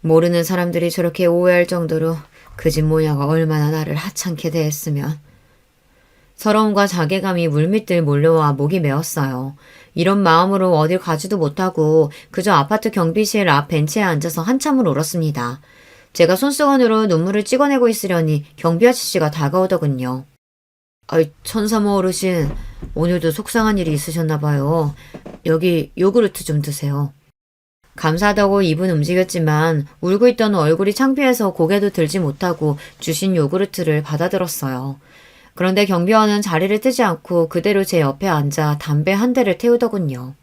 모르는 사람들이 저렇게 오해할 정도로 그 집 모녀가 얼마나 나를 하찮게 대했으면. 서러움과 자괴감이 물밀듯 몰려와 목이 메었어요. 이런 마음으로 어딜 가지도 못하고 그저 아파트 경비실 앞 벤치에 앉아서 한참을 울었습니다. 제가 손수건으로 눈물을 찍어내고 있으려니 경비 아저씨가 다가오더군요. 천사모 어르신, 오늘도 속상한 일이 있으셨나 봐요. 여기 요구르트 좀 드세요. 감사하다고 입은 움직였지만 울고 있던 얼굴이 창피해서 고개도 들지 못하고 주신 요구르트를 받아들었어요. 그런데 경비원은 자리를 뜨지 않고 그대로 제 옆에 앉아 담배 한 대를 태우더군요.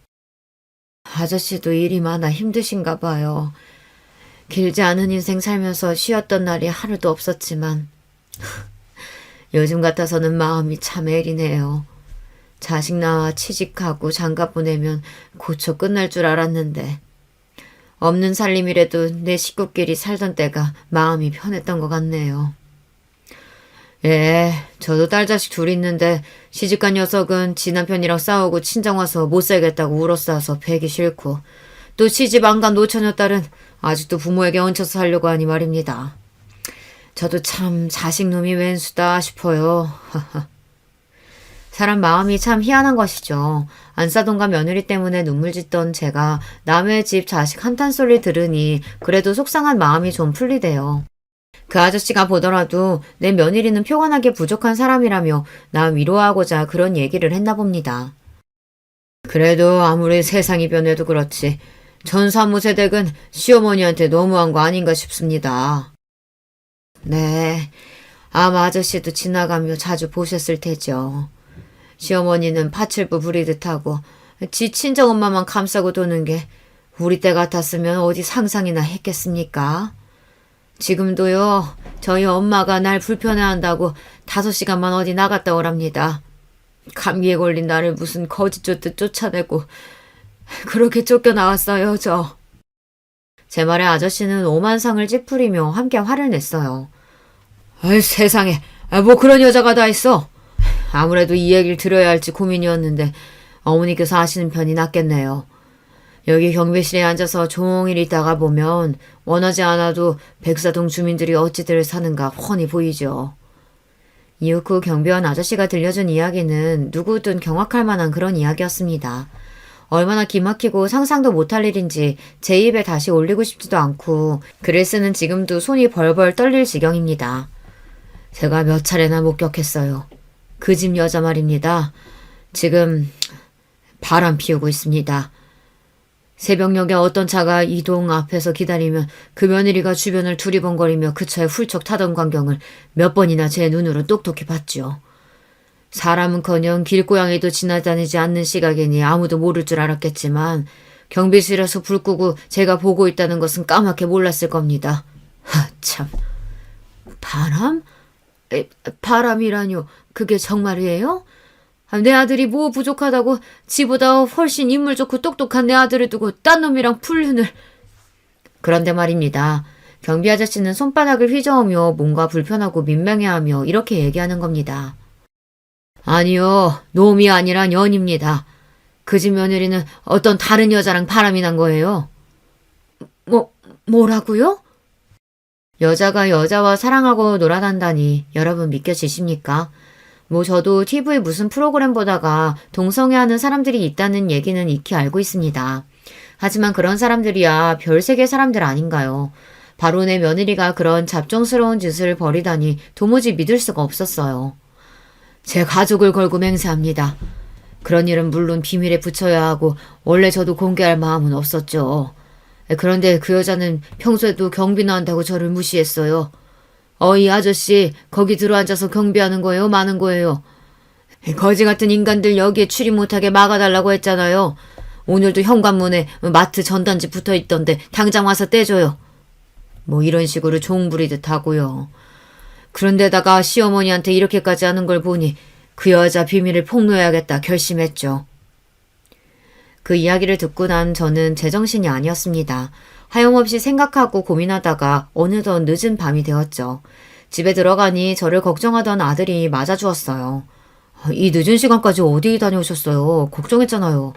아저씨도 일이 많아 힘드신가 봐요. 길지 않은 인생 살면서 쉬었던 날이 하루도 없었지만 요즘 같아서는 마음이 참 애리네요. 자식 낳아 취직하고 장가 보내면 고쳐 끝날 줄 알았는데 없는 살림이라도 내 식구끼리 살던 때가 마음이 편했던 것 같네요. 예, 저도 딸 자식 둘 있는데 시집간 녀석은 지 남편이랑 싸우고 친정 와서 못 살겠다고 울어싸서 배기 싫고 또 시집 안 간 노처녀 딸은 아직도 부모에게 얹혀서 살려고 하니 말입니다. 저도 참 자식놈이 웬수다 싶어요. 사람 마음이 참 희한한 것이죠. 안사돈과 며느리 때문에 눈물 짓던 제가 남의 집 자식 한탄 소리 들으니 그래도 속상한 마음이 좀 풀리대요. 그 아저씨가 보더라도 내 며느리는 표관하게 부족한 사람이라며 나 위로하고자 그런 얘기를 했나 봅니다. 그래도 아무리 세상이 변해도 그렇지 전 사무세댁은 시어머니한테 너무한 거 아닌가 싶습니다. 네, 아마 아저씨도 지나가며 자주 보셨을 테죠. 시어머니는 파출부 부리듯 하고 지 친정엄마만 감싸고 도는 게 우리 때 같았으면 어디 상상이나 했겠습니까? 지금도요, 저희 엄마가 날 불편해한다고 5시간만 어디 나갔다 오랍니다. 감기에 걸린 나를 무슨 거지 쫓듯 쫓아내고 그렇게 쫓겨나왔어요, 저. 제 말에 아저씨는 오만상을 찌푸리며 함께 화를 냈어요. 아이, 세상에, 뭐 그런 여자가 다 있어. 아무래도 이 얘기를 들어야 할지 고민이었는데 어머니께서 하시는 편이 낫겠네요. 여기 경비실에 앉아서 종일 있다가 보면 원하지 않아도 백사동 주민들이 어찌들 사는가 훤히 보이죠. 이윽 후 경비원 아저씨가 들려준 이야기는 누구든 경악할 만한 그런 이야기였습니다. 얼마나 기막히고 상상도 못할 일인지 제 입에 다시 올리고 싶지도 않고 글을 쓰는 지금도 손이 벌벌 떨릴 지경입니다. 제가 몇 차례나 목격했어요. 그 집 여자 말입니다. 지금 바람 피우고 있습니다. 새벽녘에 어떤 차가 이 동 앞에서 기다리면 그 며느리가 주변을 두리번거리며 그 차에 훌쩍 타던 광경을 몇 번이나 제 눈으로 똑똑히 봤죠. 사람은커녕 길고양이도 지나다니지 않는 시각이니 아무도 모를 줄 알았겠지만 경비실에서 불 끄고 제가 보고 있다는 것은 까맣게 몰랐을 겁니다. 참. 바람? 바람이라뇨. 그게 정말이에요? 내 아들이 뭐 부족하다고 지보다 훨씬 인물 좋고 똑똑한 내 아들을 두고 딴 놈이랑 풀륜을. 그런데 말입니다. 경비 아저씨는 손바닥을 휘저으며 뭔가 불편하고 민망해하며 이렇게 얘기하는 겁니다. 아니요, 놈이 아니라 년입니다. 그 집 며느리는 어떤 다른 여자랑 바람이 난 거예요. 뭐라고요? 여자가 여자와 사랑하고 놀아단다니 여러분 믿겨지십니까? 저도 TV 무슨 프로그램 보다가 동성애하는 사람들이 있다는 얘기는 익히 알고 있습니다. 하지만 그런 사람들이야 별세계 사람들 아닌가요? 바로 내 며느리가 그런 잡종스러운 짓을 벌이다니 도무지 믿을 수가 없었어요. 제 가족을 걸고 맹세합니다. 그런 일은 물론 비밀에 붙여야 하고 원래 저도 공개할 마음은 없었죠. 그런데 그 여자는 평소에도 경비나 한다고 저를 무시했어요. 이 아저씨 거기 들어앉아서 경비하는 거예요? 마는 거예요? 거지 같은 인간들 여기에 출입 못하게 막아달라고 했잖아요. 오늘도 현관문에 마트 전단지 붙어있던데 당장 와서 떼줘요. 이런 식으로 종부리듯 하고요. 그런데다가 시어머니한테 이렇게까지 하는 걸 보니 그 여자 비밀을 폭로해야겠다 결심했죠. 그 이야기를 듣고 난 저는 제정신이 아니었습니다. 하염없이 생각하고 고민하다가 어느덧 늦은 밤이 되었죠. 집에 들어가니 저를 걱정하던 아들이 맞아주었어요. 이 늦은 시간까지 어디 다녀오셨어요? 걱정했잖아요.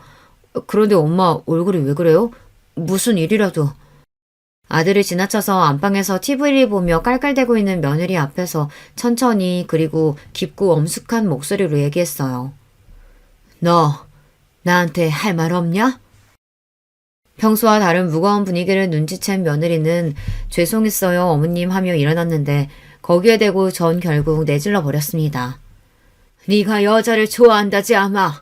그런데 엄마 얼굴이 왜 그래요? 무슨 일이라도. 아들을 지나쳐서 안방에서 TV를 보며 깔깔대고 있는 며느리 앞에서 천천히 그리고 깊고 엄숙한 목소리로 얘기했어요. 너 나한테 할 말 없냐? 평소와 다른 무거운 분위기를 눈치챈 며느리는 죄송했어요 어머님 하며 일어났는데 거기에 대고 전 결국 내질러 버렸습니다. 네가 여자를 좋아한다지 아마.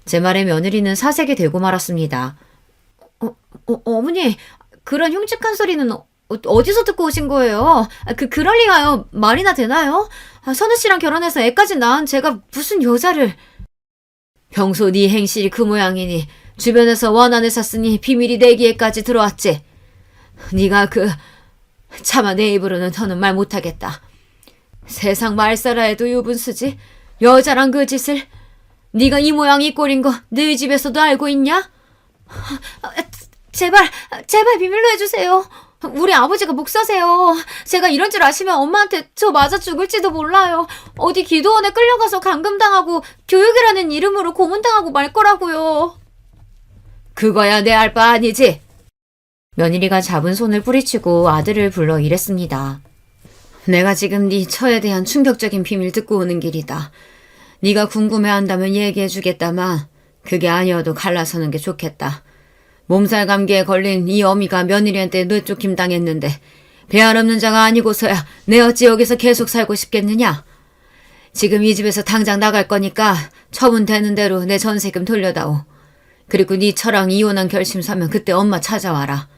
제 말에 며느리는 사색이 되고 말았습니다. 어머니 그런 흉측한 소리는 어디서 듣고 오신 거예요? 그럴 리가요. 말이나 되나요? 선우 씨랑 결혼해서 애까지 낳은 제가 무슨 여자를. 평소 네 행실이 그 모양이니 주변에서 원한을 샀으니 비밀이 내 귀에까지 들어왔지. 네가 차마 내 입으로는 더는 말 못하겠다. 세상 말살아해도 유분수지. 여자랑 그 짓을. 네가 이 모양 이 꼴인 거 너희 집에서도 알고 있냐? 제발 비밀로 해주세요. 우리 아버지가 목사세요. 제가 이런 줄 아시면 엄마한테 저 맞아 죽을지도 몰라요. 어디 기도원에 끌려가서 감금당하고 교육이라는 이름으로 고문당하고 말 거라고요. 그거야 내 알 바 아니지? 며느리가 잡은 손을 뿌리치고 아들을 불러 이랬습니다. 내가 지금 네 처에 대한 충격적인 비밀 듣고 오는 길이다. 네가 궁금해한다면 얘기해주겠다만 그게 아니어도 갈라서는 게 좋겠다. 몸살 감기에 걸린 이 어미가 며느리한테 뇌쫓김 당했는데 배알 없는 자가 아니고서야 내 어찌 여기서 계속 살고 싶겠느냐? 지금 이 집에서 당장 나갈 거니까 처분되는 대로 내 전세금 돌려다오. 그리고 네 처랑 이혼한 결심 서면 그때 엄마 찾아와라.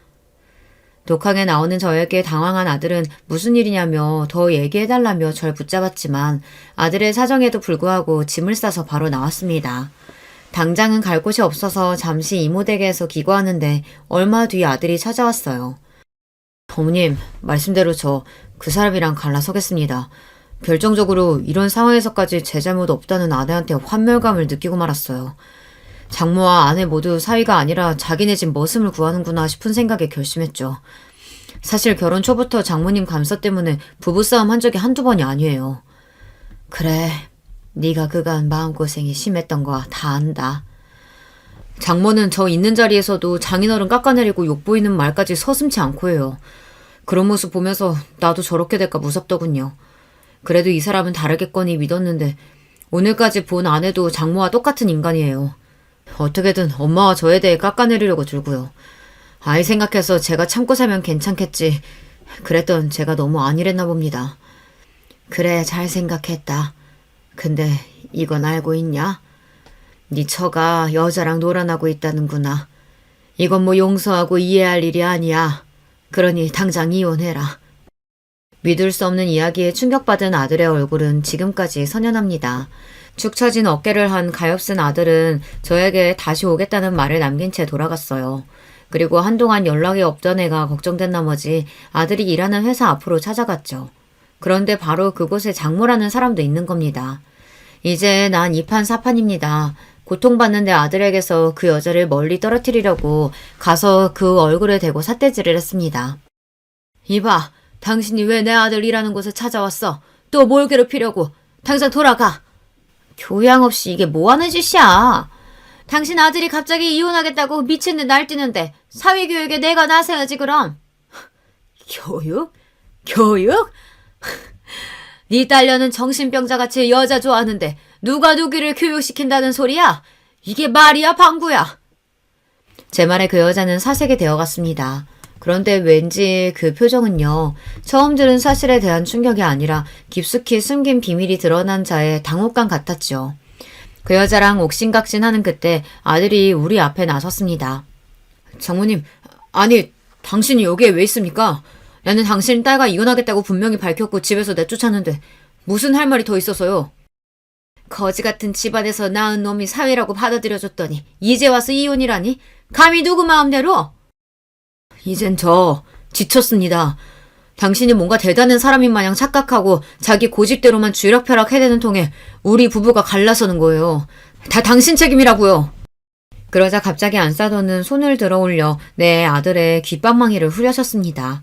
독하게 나오는 저에게 당황한 아들은 무슨 일이냐며 더 얘기해달라며 절 붙잡았지만 아들의 사정에도 불구하고 짐을 싸서 바로 나왔습니다. 당장은 갈 곳이 없어서 잠시 이모 댁에서 기거하는데 얼마 뒤 아들이 찾아왔어요. 어머님, 말씀대로 저 그 사람이랑 갈라서겠습니다. 결정적으로 이런 상황에서까지 제 잘못 없다는 아내한테 환멸감을 느끼고 말았어요. 장모와 아내 모두 사위가 아니라 자기네 집 머슴을 구하는구나 싶은 생각에 결심했죠. 사실 결혼 초부터 장모님 감사 때문에 부부싸움 한 적이 한두 번이 아니에요. 그래, 네가 그간 마음고생이 심했던 거 다 안다. 장모는 저 있는 자리에서도 장인어른 깎아내리고 욕보이는 말까지 서슴지 않고 해요. 그런 모습 보면서 나도 저렇게 될까 무섭더군요. 그래도 이 사람은 다르겠거니 믿었는데 오늘까지 본 아내도 장모와 똑같은 인간이에요. 어떻게든 엄마와 저에 대해 깎아내리려고 들고요. 아이 생각해서 제가 참고 살면 괜찮겠지. 그랬던 제가 너무 안일했나 봅니다. 그래, 잘 생각했다. 근데 이건 알고 있냐? 네 처가 여자랑 놀아나고 있다는구나. 이건 뭐 용서하고 이해할 일이 아니야. 그러니 당장 이혼해라. 믿을 수 없는 이야기에 충격받은 아들의 얼굴은 지금까지 선연합니다. 축 처진 어깨를 한 가엾은 아들은 저에게 다시 오겠다는 말을 남긴 채 돌아갔어요. 그리고 한동안 연락이 없던 애가 걱정된 나머지 아들이 일하는 회사 앞으로 찾아갔죠. 그런데 바로 그곳에 장모라는 사람도 있는 겁니다. 이제 난 이판사판입니다. 고통받는 내 아들에게서 그 여자를 멀리 떨어뜨리려고 가서 그 얼굴에 대고 삿대질을 했습니다. 이봐, 당신이 왜 내 아들 일하는 곳에 찾아왔어? 또 뭘 괴롭히려고? 당장 돌아가! 교양 없이 이게 뭐하는 짓이야? 당신 아들이 갑자기 이혼하겠다고 미친 듯 날뛰는데 사회교육에 내가 나서야지 그럼. 교육? 교육? 네 딸녀는 정신병자같이 여자 좋아하는데 누가 누구를 교육시킨다는 소리야? 이게 말이야 방구야? 제 말에 그 여자는 사색이 되어갔습니다. 그런데 왠지 그 표정은요. 처음 들은 사실에 대한 충격이 아니라 깊숙이 숨긴 비밀이 드러난 자의 당혹감 같았죠. 그 여자랑 옥신각신하는 그때 아들이 우리 앞에 나섰습니다. 장모님, 아니 당신이 여기에 왜 있습니까? 나는 당신 딸과 이혼하겠다고 분명히 밝혔고 집에서 내쫓았는데 무슨 할 말이 더 있어서요? 거지 같은 집안에서 낳은 놈이 사위라고 받아들여줬더니 이제 와서 이혼이라니? 감히 누구 마음대로? 이젠 저 지쳤습니다. 당신이 뭔가 대단한 사람인 마냥 착각하고 자기 고집대로만 쥐락펴락 해대는 통에 우리 부부가 갈라서는 거예요. 다 당신 책임이라고요. 그러자 갑자기 안싸도는 손을 들어 올려 내 아들의 귓방망이를 후려쳤습니다.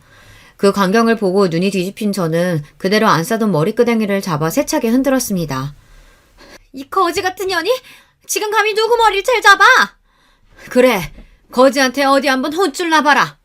그 광경을 보고 눈이 뒤집힌 저는 그대로 안싸돈 머리끄댕이를 잡아 세차게 흔들었습니다. 이 거지 같은 년이? 지금 감히 누구 머리를 잘 잡아? 그래, 거지한테 어디 한번 혼쭐 나봐라.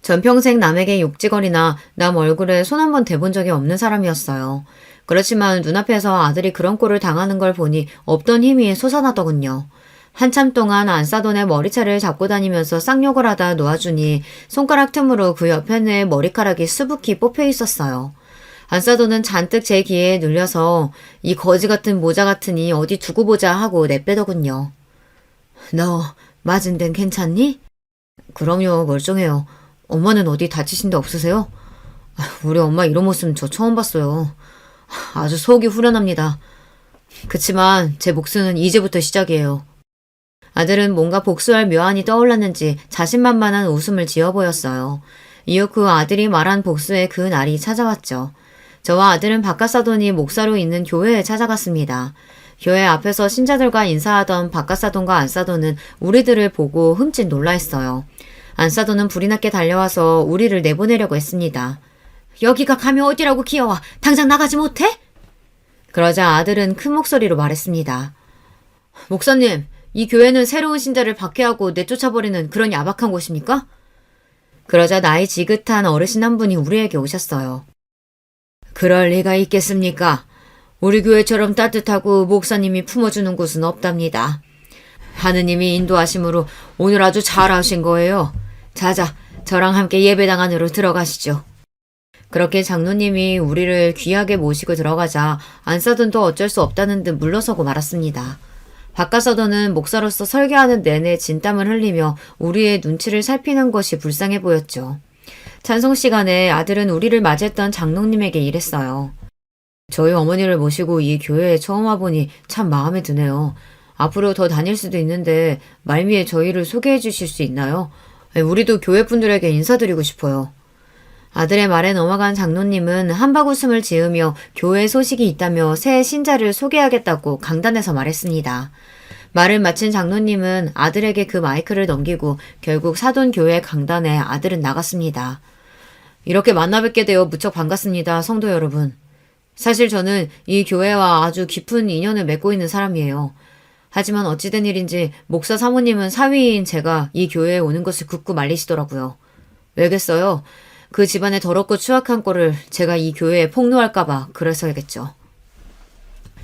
전 평생 남에게 욕지거리나 남 얼굴에 손 한 번 대본 적이 없는 사람이었어요. 그렇지만 눈앞에서 아들이 그런 꼴을 당하는 걸 보니 없던 힘이 솟아나더군요. 한참 동안 안싸돈의 머리채를 잡고 다니면서 쌍욕을 하다 놓아주니 손가락 틈으로 그 옆에 내 머리카락이 수북히 뽑혀 있었어요. 안싸돈은 잔뜩 제 귀에 눌려서 이 거지 같은 모자 같으니 어디 두고 보자 하고 내빼더군요. 너 맞은 데는 괜찮니? 그럼요, 멀쩡해요. 엄마는 어디 다치신 데 없으세요? 우리 엄마 이런 모습 저 처음 봤어요. 아주 속이 후련합니다. 그치만 제 복수는 이제부터 시작이에요. 아들은 뭔가 복수할 묘안이 떠올랐는지 자신만만한 웃음을 지어 보였어요. 이후 그 아들이 말한 복수의 그 날이 찾아왔죠. 저와 아들은 바깥사돈이 목사로 있는 교회에 찾아갔습니다. 교회 앞에서 신자들과 인사하던 박가사돈과 안사돈은 우리들을 보고 흠칫 놀라했어요. 안사돈은 불이 났게 달려와서 우리를 내보내려고 했습니다. 여기가 감히 어디라고 기어와 당장 나가지 못해? 그러자 아들은 큰 목소리로 말했습니다. 목사님, 이 교회는 새로운 신자를 박해하고 내쫓아버리는 그런 야박한 곳입니까? 그러자 나이 지긋한 어르신 한 분이 우리에게 오셨어요. 그럴 리가 있겠습니까? 우리 교회처럼 따뜻하고 목사님이 품어주는 곳은 없답니다. 하느님이 인도하심으로 오늘 아주 잘하신 거예요. 자자, 저랑 함께 예배당 안으로 들어가시죠. 그렇게 장로님이 우리를 귀하게 모시고 들어가자 안사돈도 어쩔 수 없다는 듯 물러서고 말았습니다. 박가서도는 목사로서 설교하는 내내 진땀을 흘리며 우리의 눈치를 살피는 것이 불쌍해 보였죠. 찬송 시간에 아들은 우리를 맞이했던 장로님에게 이랬어요. 저희 어머니를 모시고 이 교회에 처음 와보니 참 마음에 드네요. 앞으로 더 다닐 수도 있는데 말미에 저희를 소개해 주실 수 있나요? 우리도 교회 분들에게 인사드리고 싶어요. 아들의 말에 넘어간 장로님은 한바구음을 지으며 교회 소식이 있다며 새 신자를 소개하겠다고 강단에서 말했습니다. 말을 마친 장로님은 아들에게 그 마이크를 넘기고 결국 사돈교회 강단에 아들은 나갔습니다. 이렇게 만나뵙게 되어 무척 반갑습니다, 성도 여러분. 사실 저는 이 교회와 아주 깊은 인연을 맺고 있는 사람이에요. 하지만 어찌된 일인지 목사 사모님은 사위인 제가 이 교회에 오는 것을 굳고 말리시더라고요. 왜겠어요? 그 집안의 더럽고 추악한 꼴을 제가 이 교회에 폭로할까봐 그래서야겠죠.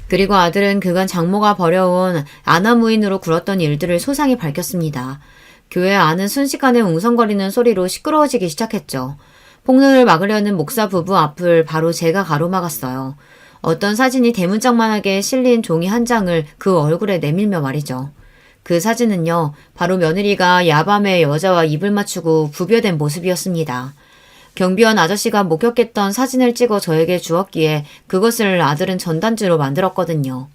그리고 아들은 그간 장모가 벌여온 아나무인으로 굴었던 일들을 소상히 밝혔습니다. 교회 안은 순식간에 웅성거리는 소리로 시끄러워지기 시작했죠. 폭로를 막으려는 목사 부부 앞을 바로 제가 가로막았어요. 어떤 사진이 대문짝만하게 실린 종이 한 장을 그 얼굴에 내밀며 말이죠. 그 사진은요, 바로 며느리가 야밤에 여자와 입을 맞추고 부벼댄 모습이었습니다. 경비원 아저씨가 목격했던 사진을 찍어 저에게 주었기에 그것을 아들은 전단지로 만들었거든요.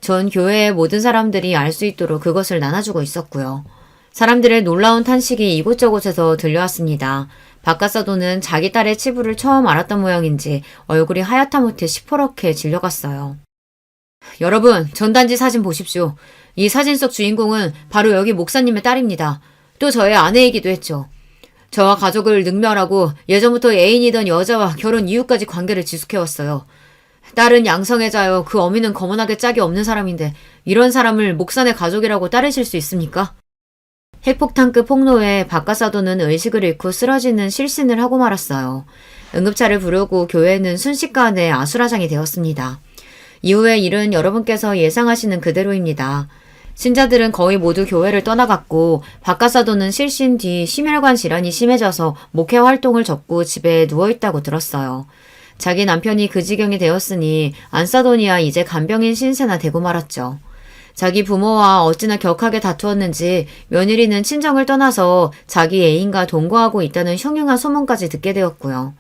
전 교회의 모든 사람들이 알 수 있도록 그것을 나눠주고 있었고요. 사람들의 놀라운 탄식이 이곳저곳에서 들려왔습니다. 박가사도는 자기 딸의 치부를 처음 알았던 모양인지 얼굴이 하얗다못해 시퍼렇게 질려갔어요. 여러분, 전단지 사진 보십시오. 이 사진 속 주인공은 바로 여기 목사님의 딸입니다. 또 저의 아내이기도 했죠. 저와 가족을 능멸하고 예전부터 애인이던 여자와 결혼 이후까지 관계를 지속해왔어요. 딸은 양성애자여 그 어미는 거머나게 짝이 없는 사람인데 이런 사람을 목사네 가족이라고 따르실 수 있습니까? 핵폭탄급 폭로에 박가사도는 의식을 잃고 쓰러지는 실신을 하고 말았어요. 응급차를 부르고 교회는 순식간에 아수라장이 되었습니다. 이후의 일은 여러분께서 예상하시는 그대로입니다. 신자들은 거의 모두 교회를 떠나갔고 박가사도는 실신 뒤 심혈관 질환이 심해져서 목회 활동을 접고 집에 누워있다고 들었어요. 자기 남편이 그 지경이 되었으니 안사돈이야 이제 간병인 신세나 되고 말았죠. 자기 부모와 어찌나 격하게 다투었는지 며느리는 친정을 떠나서 자기 애인과 동거하고 있다는 흉흉한 소문까지 듣게 되었고요.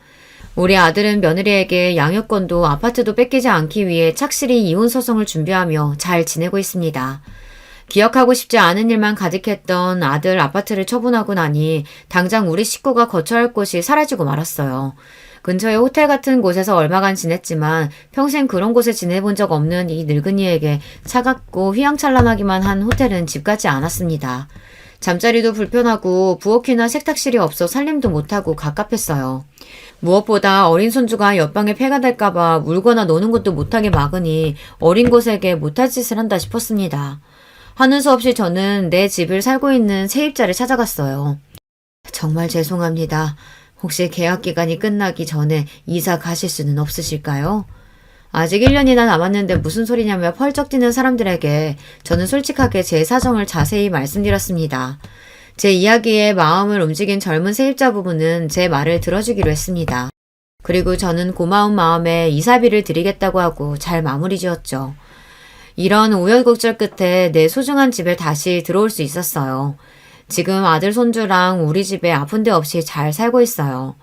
우리 아들은 며느리에게 양육권도 아파트도 뺏기지 않기 위해 착실히 이혼 소송을 준비하며 잘 지내고 있습니다. 기억하고 싶지 않은 일만 가득했던 아들 아파트를 처분하고 나니 당장 우리 식구가 거처할 곳이 사라지고 말았어요. 근처의 호텔 같은 곳에서 얼마간 지냈지만 평생 그런 곳에 지내본 적 없는 이 늙은이에게 차갑고 휘황찬란하기만 한 호텔은 집 같지 않았습니다. 잠자리도 불편하고 부엌이나 세탁실이 없어 살림도 못하고 갑갑했어요. 무엇보다 어린 손주가 옆방에 폐가 될까봐 울거나 노는 것도 못하게 막으니 어린 곳에게 못할 짓을 한다 싶었습니다. 하는 수 없이 저는 내 집을 살고 있는 세입자를 찾아갔어요. 정말 죄송합니다. 혹시 계약 기간이 끝나기 전에 이사 가실 수는 없으실까요? 아직 1년이나 남았는데 무슨 소리냐며 펄쩍 뛰는 사람들에게 저는 솔직하게 제 사정을 자세히 말씀드렸습니다. 제 이야기에 마음을 움직인 젊은 세입자 부부는 제 말을 들어주기로 했습니다. 그리고 저는 고마운 마음에 이사비를 드리겠다고 하고 잘 마무리 지었죠. 이런 우여곡절 끝에 내 소중한 집에 다시 들어올 수 있었어요. 지금 아들 손주랑 우리 집에 아픈 데 없이 잘 살고 있어요.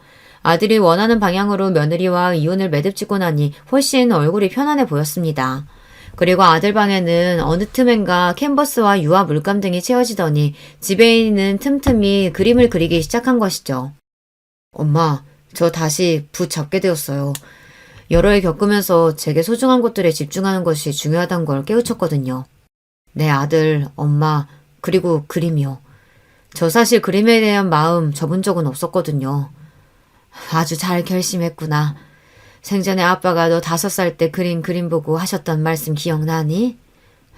아들이 원하는 방향으로 며느리와 이혼을 매듭짓고 나니 훨씬 얼굴이 편안해 보였습니다. 그리고 아들 방에는 어느 틈엔가 캔버스와 유화 물감 등이 채워지더니 집에 있는 틈틈이 그림을 그리기 시작한 것이죠. 엄마, 저 다시 붓 잡게 되었어요. 여러 해 겪으면서 제게 소중한 것들에 집중하는 것이 중요하다는 걸 깨우쳤거든요. 내 아들, 엄마, 그리고 그림이요. 저 사실 그림에 대한 마음 접은 적은 없었거든요. 아주 잘 결심했구나. 생전에 아빠가 너 5살 때 그림 보고 하셨던 말씀 기억나니?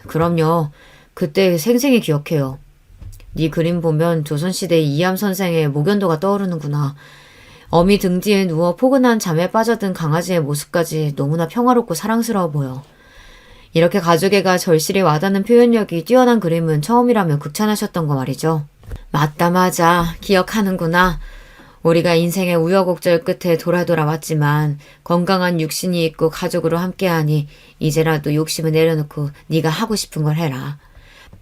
그럼요. 그때 생생히 기억해요. 네 그림 보면 조선시대 이암 선생의 목연도가 떠오르는구나. 어미 등 뒤에 누워 포근한 잠에 빠져든 강아지의 모습까지 너무나 평화롭고 사랑스러워 보여. 이렇게 가족애가 절실히 와닿는 표현력이 뛰어난 그림은 처음이라며 극찬하셨던 거 말이죠. 맞아. 기억하는구나. 우리가 인생의 우여곡절 끝에 돌아 왔지만 건강한 육신이 있고 가족으로 함께하니 이제라도 욕심을 내려놓고 네가 하고 싶은 걸 해라.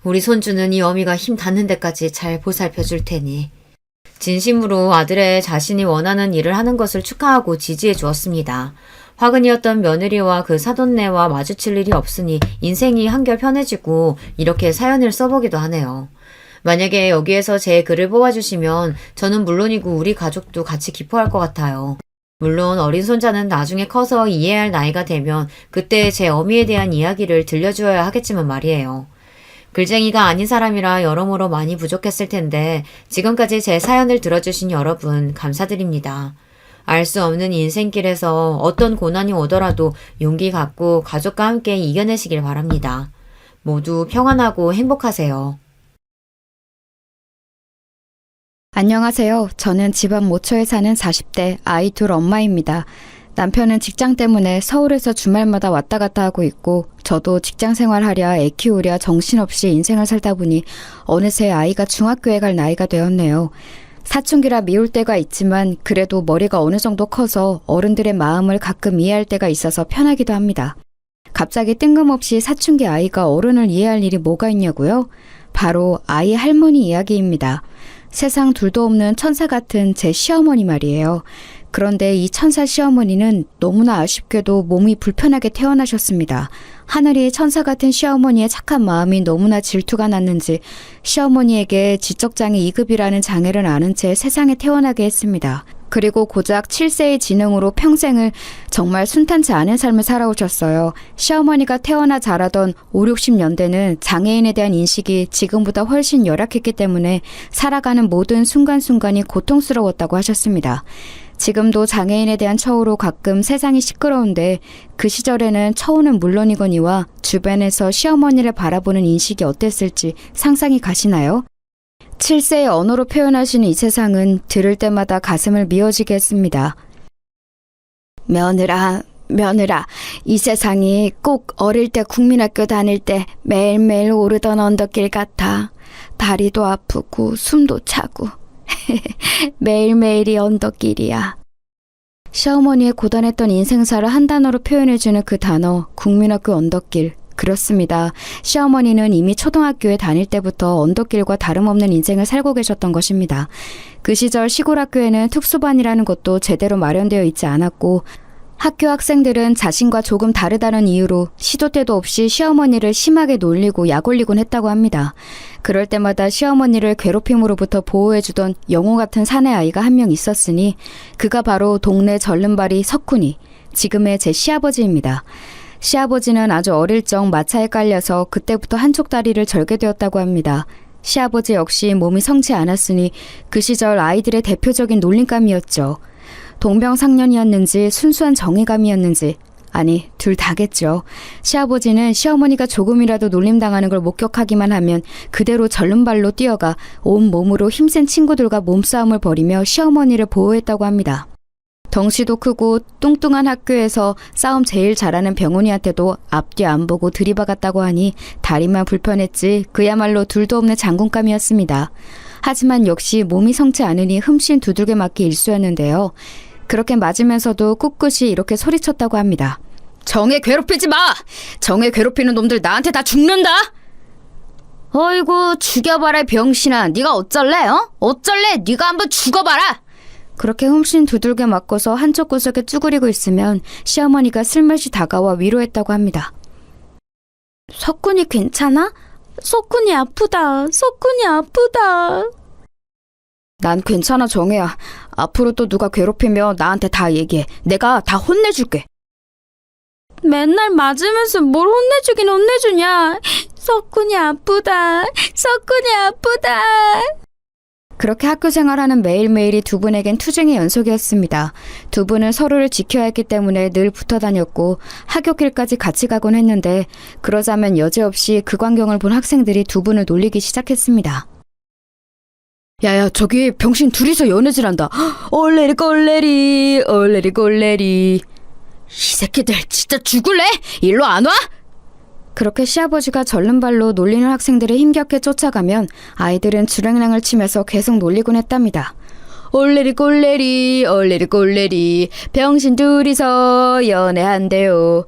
우리 손주는 이 어미가 힘 닿는 데까지 잘 보살펴 줄 테니. 진심으로 아들의 자신이 원하는 일을 하는 것을 축하하고 지지해 주었습니다. 화근이었던 며느리와 그 사돈네와 마주칠 일이 없으니 인생이 한결 편해지고 이렇게 사연을 써보기도 하네요. 만약에 여기에서 제 글을 뽑아주시면 저는 물론이고 우리 가족도 같이 기뻐할 것 같아요. 물론 어린 손자는 나중에 커서 이해할 나이가 되면 그때 제 어미에 대한 이야기를 들려주어야 하겠지만 말이에요. 글쟁이가 아닌 사람이라 여러모로 많이 부족했을 텐데 지금까지 제 사연을 들어주신 여러분 감사드립니다. 알 수 없는 인생길에서 어떤 고난이 오더라도 용기 갖고 가족과 함께 이겨내시길 바랍니다. 모두 평안하고 행복하세요.
안녕하세요. 저는 집안 모처에 사는 40대 아이 둘 엄마입니다. 남편은 직장 때문에 서울에서 주말마다 왔다 갔다 하고 있고 저도 직장 생활하랴 애 키우랴 정신없이 인생을 살다 보니 어느새 아이가 중학교에 갈 나이가 되었네요. 사춘기라 미울 때가 있지만 그래도 머리가 어느 정도 커서 어른들의 마음을 가끔 이해할 때가 있어서 편하기도 합니다. 갑자기 뜬금없이 사춘기 아이가 어른을 이해할 일이 뭐가 있냐고요? 바로 아이 할머니 이야기입니다. 세상 둘도 없는 천사 같은 제 시어머니 말이에요. 그런데 이 천사 시어머니는 너무나 아쉽게도 몸이 불편하게 태어나셨습니다. 하늘이 천사 같은 시어머니의 착한 마음이 너무나 질투가 났는지 시어머니에게 지적장애 2급이라는 장애를 앓은 채 세상에 태어나게 했습니다. 그리고 고작 7세의 지능으로 평생을 정말 순탄치 않은 삶을 살아오셨어요. 시어머니가 태어나 자라던 5, 60년대는 장애인에 대한 인식이 지금보다 훨씬 열악했기 때문에 살아가는 모든 순간순간이 고통스러웠다고 하셨습니다. 지금도 장애인에 대한 처우로 가끔 세상이 시끄러운데 그 시절에는 처우는 물론이거니와 주변에서 시어머니를 바라보는 인식이 어땠을지 상상이 가시나요? 7세의 언어로 표현하시는 이 세상은 들을 때마다 가슴을 미어지게 했습니다. 며느라, 이 세상이 꼭 어릴 때 국민학교 다닐 때 매일매일 오르던 언덕길 같아. 다리도 아프고 숨도 차고 매일매일이 언덕길이야. 시어머니의 고단했던 인생사를 한 단어로 표현해주는 그 단어, 국민학교 언덕길. 그렇습니다. 시어머니는 이미 초등학교에 다닐 때부터 언덕길과 다름없는 인생을 살고 계셨던 것입니다. 그 시절 시골 학교에는 특수반이라는 것도 제대로 마련되어 있지 않았고 학교 학생들은 자신과 조금 다르다는 이유로 시도 때도 없이 시어머니를 심하게 놀리고 약올리곤 했다고 합니다. 그럴 때마다 시어머니를 괴롭힘으로부터 보호해주던 영호 같은 사내 아이가 한 명 있었으니 그가 바로 동네 절름발이 석훈이, 지금의 제 시아버지입니다. 시아버지는 아주 어릴 적 마차에 깔려서 그때부터 한쪽 다리를 절게 되었다고 합니다. 시아버지 역시 몸이 성치 않았으니 그 시절 아이들의 대표적인 놀림감이었죠. 동병상련이었는지 순수한 정의감이었는지, 아니 둘 다겠죠. 시아버지는 시어머니가 조금이라도 놀림당하는 걸 목격하기만 하면 그대로 절름발로 뛰어가 온 몸으로 힘센 친구들과 몸싸움을 벌이며 시어머니를 보호했다고 합니다. 덩치도 크고 뚱뚱한 학교에서 싸움 제일 잘하는 병훈이한테도 앞뒤 안 보고 들이박았다고 하니 다리만 불편했지 그야말로 둘도 없는 장군감이었습니다. 하지만 역시 몸이 성치 않으니 흠씬 두들겨 맞기 일쑤였는데요. 그렇게 맞으면서도 꿋꿋이 이렇게 소리쳤다고 합니다. 정혜 괴롭히지 마! 정혜 괴롭히는 놈들 나한테 다 죽는다! 어이구 죽여봐라 병신아. 네가 어쩔래? 어쩔래? 네가 한번 죽어봐라! 그렇게 흠씬 두들겨 맞고서 한쪽 구석에 쭈그리고 있으면 시어머니가 슬며시 다가와 위로했다고 합니다. 석훈이 괜찮아? 석훈이 아프다. 석훈이 아프다. 난 괜찮아 정혜야. 앞으로 또 누가 괴롭히면 나한테 다 얘기해. 내가 다 혼내줄게.
맨날 맞으면서 뭘 혼내주긴 혼내주냐. 석훈이 아프다. 석훈이 아프다.
그렇게 학교 생활하는 매일매일이 두 분에겐 투쟁의 연속이었습니다. 두 분은 서로를 지켜야 했기 때문에 늘 붙어 다녔고 하굣길까지 같이 가곤 했는데 그러자면 여지없이 그 광경을 본 학생들이 두 분을 놀리기 시작했습니다. 야야, 저기 병신 둘이서 연애질한다. 얼레리 꼴레리 얼레리 꼴레리. 이 새끼들 진짜 죽을래? 일로 안 와? 그렇게 시아버지가 절름발로 놀리는 학생들을 힘겹게 쫓아가면 아이들은 주랭랑을 치면서 계속 놀리곤 했답니다. 얼레리 꼴레리 얼레리 꼴레리 병신 둘이서 연애한대요.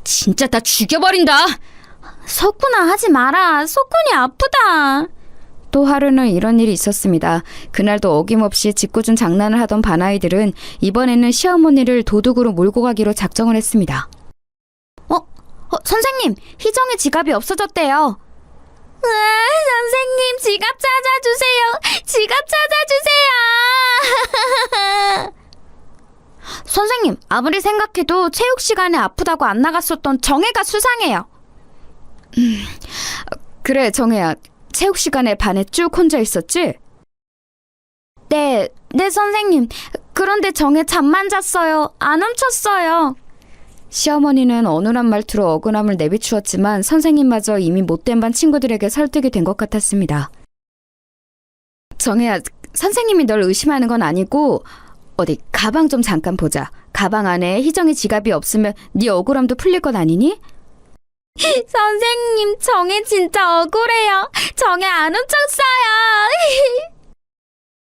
진짜 다 죽여버린다.
석훈아, 하지 마라. 석훈이 아프다.
또 하루는 이런 일이 있었습니다. 그날도 어김없이 짓궂은 장난을 하던 반아이들은 이번에는 시어머니를 도둑으로 몰고 가기로 작정을 했습니다.
선생님, 희정의 지갑이 없어졌대요. 선생님, 지갑 찾아주세요. 지갑 찾아주세요. 선생님, 아무리 생각해도 체육 시간에 아프다고 안 나갔었던 정혜가 수상해요.
그래, 정혜야. 체육 시간에 반에 쭉 혼자 있었지?
네, 선생님. 그런데 정혜 잠만 잤어요. 안 훔쳤어요.
시어머니는 어눌한 말투로 억울함을 내비추었지만 선생님마저 이미 못된 반 친구들에게 설득이 된 것 같았습니다. 정혜야, 선생님이 널 의심하는 건 아니고 어디 가방 좀 잠깐 보자. 가방 안에 희정이 지갑이 없으면 네 억울함도 풀릴 것 아니니?
선생님, 정혜 진짜 억울해요. 정혜 안 훔쳤어요.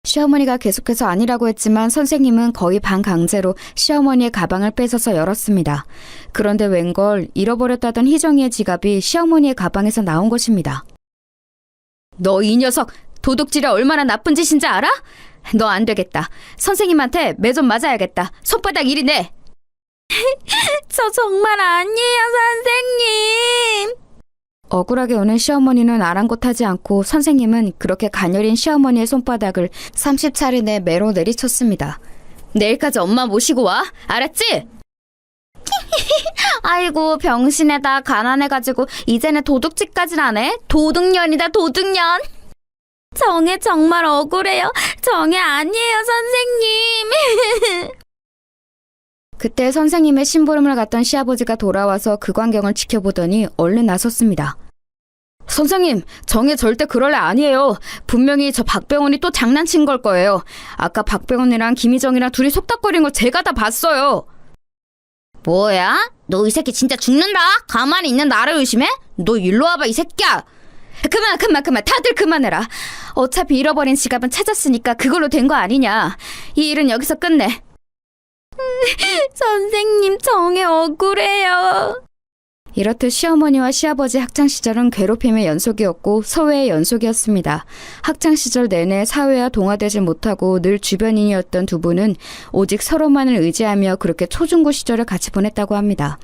시어머니가 계속해서 아니라고 했지만 선생님은 거의 반강제로 시어머니의 가방을 뺏어서 열었습니다. 그런데 웬걸 잃어버렸다던 희정이의 지갑이 시어머니의 가방에서 나온 것입니다. 너 이 녀석, 도둑질이 얼마나 나쁜 짓인지 알아? 너 안 되겠다. 선생님한테 매 좀 맞아야겠다. 손바닥 이리 내.
저 정말 아니에요, 선생님.
억울하게 우는 시어머니는 아랑곳하지 않고 선생님은 그렇게 가녀린 시어머니의 손바닥을 30차례 매로 내리쳤습니다. 내일까지 엄마 모시고 와. 알았지?
아이고, 병신에다 가난해가지고 이제는 도둑질까지 하네. 도둑년이다, 도둑년. 정혜 정말 억울해요. 정혜 아니에요, 선생님.
그때 선생님의 심부름을 갔던 시아버지가 돌아와서 그 광경을 지켜보더니 얼른 나섰습니다. 선생님, 정혜 절대 그럴 애 아니에요. 분명히 저 박병원이 또 장난친 걸 거예요. 아까 박병원이랑 김희정이랑 둘이 속닥거리는 거 제가 다 봤어요.
뭐야? 너 이 새끼 진짜 죽는다. 가만히 있는 나를 의심해? 너 일로 와봐, 이 새끼야.
그만. 다들 그만해라. 어차피 잃어버린 지갑은 찾았으니까 그걸로 된 거 아니냐. 이 일은 여기서 끝내.
선생님, 정혜 억울해요.
이렇듯 시어머니와 시아버지 학창시절은 괴롭힘의 연속이었고 소외의 연속이었습니다. 학창시절 내내 사회와 동화되지 못하고 늘 주변인이었던 두 분은 오직 서로만을 의지하며 그렇게 초중고 시절을 같이 보냈다고 합니다.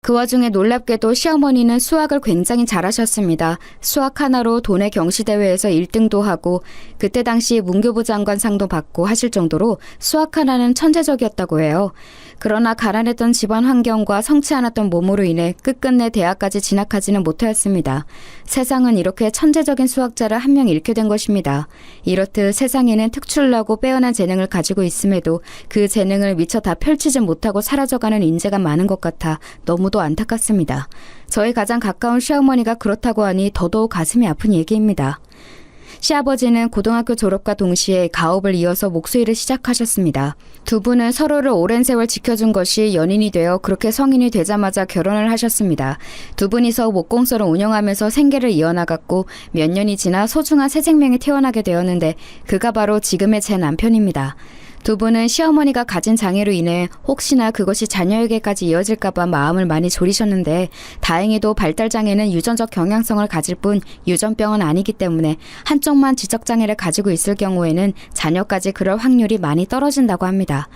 그 와중에 놀랍게도 시어머니는 수학을 굉장히 잘하셨습니다. 수학 하나로 도내 경시대회에서 1등도 하고 그때 당시 문교부 장관상도 받고 하실 정도로 수학 하나는 천재적이었다고 해요. 그러나 가난했던 집안 환경과 성치 않았던 몸으로 인해 끝끝내 대학까지 진학하지는 못하였습니다. 세상은 이렇게 천재적인 수학자를 한 명 잃게 된 것입니다. 이렇듯 세상에는 특출나고 빼어난 재능을 가지고 있음에도 그 재능을 미처 다 펼치지 못하고 사라져가는 인재가 많은 것 같아 너무도 안타깝습니다. 저희 가장 가까운 시어머니가 그렇다고 하니 더더욱 가슴이 아픈 얘기입니다. 시아버지는 고등학교 졸업과 동시에 가업을 이어서 목수일을 시작하셨습니다. 두 분은 서로를 오랜 세월 지켜준 것이 연인이 되어 그렇게 성인이 되자마자 결혼을 하셨습니다. 두 분이서 목공소를 운영하면서 생계를 이어나갔고 몇 년이 지나 소중한 새 생명이 태어나게 되었는데 그가 바로 지금의 제 남편입니다. 두 분은 시어머니가 가진 장애로 인해 혹시나 그것이 자녀에게까지 이어질까봐 마음을 많이 졸이셨는데 다행히도 발달장애는 유전적 경향성을 가질 뿐 유전병은 아니기 때문에 한쪽만 지적장애를 가지고 있을 경우에는 자녀까지 그럴 확률이 많이 떨어진다고 합니다.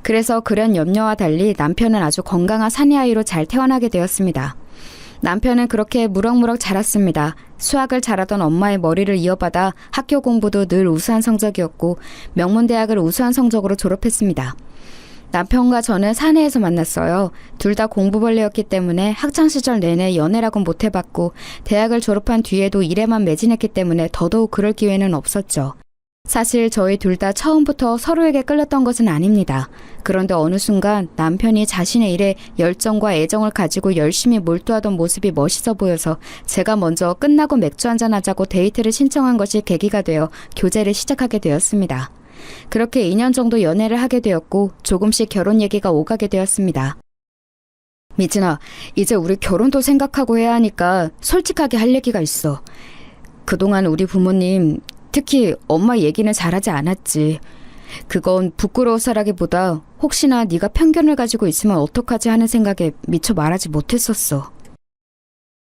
그래서 그런 염려와 달리 남편은 아주 건강한 사내아이로 잘 태어나게 되었습니다. 남편은 그렇게 무럭무럭 자랐습니다. 수학을 잘하던 엄마의 머리를 이어받아 학교 공부도 늘 우수한 성적이었고 명문대학을 우수한 성적으로 졸업했습니다. 남편과 저는 사내에서 만났어요. 둘 다 공부벌레였기 때문에 학창시절 내내 연애라곤 못 해봤고 대학을 졸업한 뒤에도 일에만 매진했기 때문에 더더욱 그럴 기회는 없었죠. 사실 저희 둘 다 처음부터 서로에게 끌렸던 것은 아닙니다. 그런데 어느 순간 남편이 자신의 일에 열정과 애정을 가지고 열심히 몰두하던 모습이 멋있어 보여서 제가 먼저 끝나고 맥주 한잔 하자고 데이트를 신청한 것이 계기가 되어 교제를 시작하게 되었습니다. 그렇게 2년 정도 연애를 하게 되었고 조금씩 결혼 얘기가 오가게 되었습니다. 미진아, 이제 우리 결혼도 생각하고 해야 하니까 솔직하게 할 얘기가 있어. 그동안 우리 부모님, 특히 엄마 얘기는 잘하지 않았지. 그건 부끄러워서라기보다 혹시나 네가 편견을 가지고 있으면 어떡하지 하는 생각에 미처 말하지 못했었어.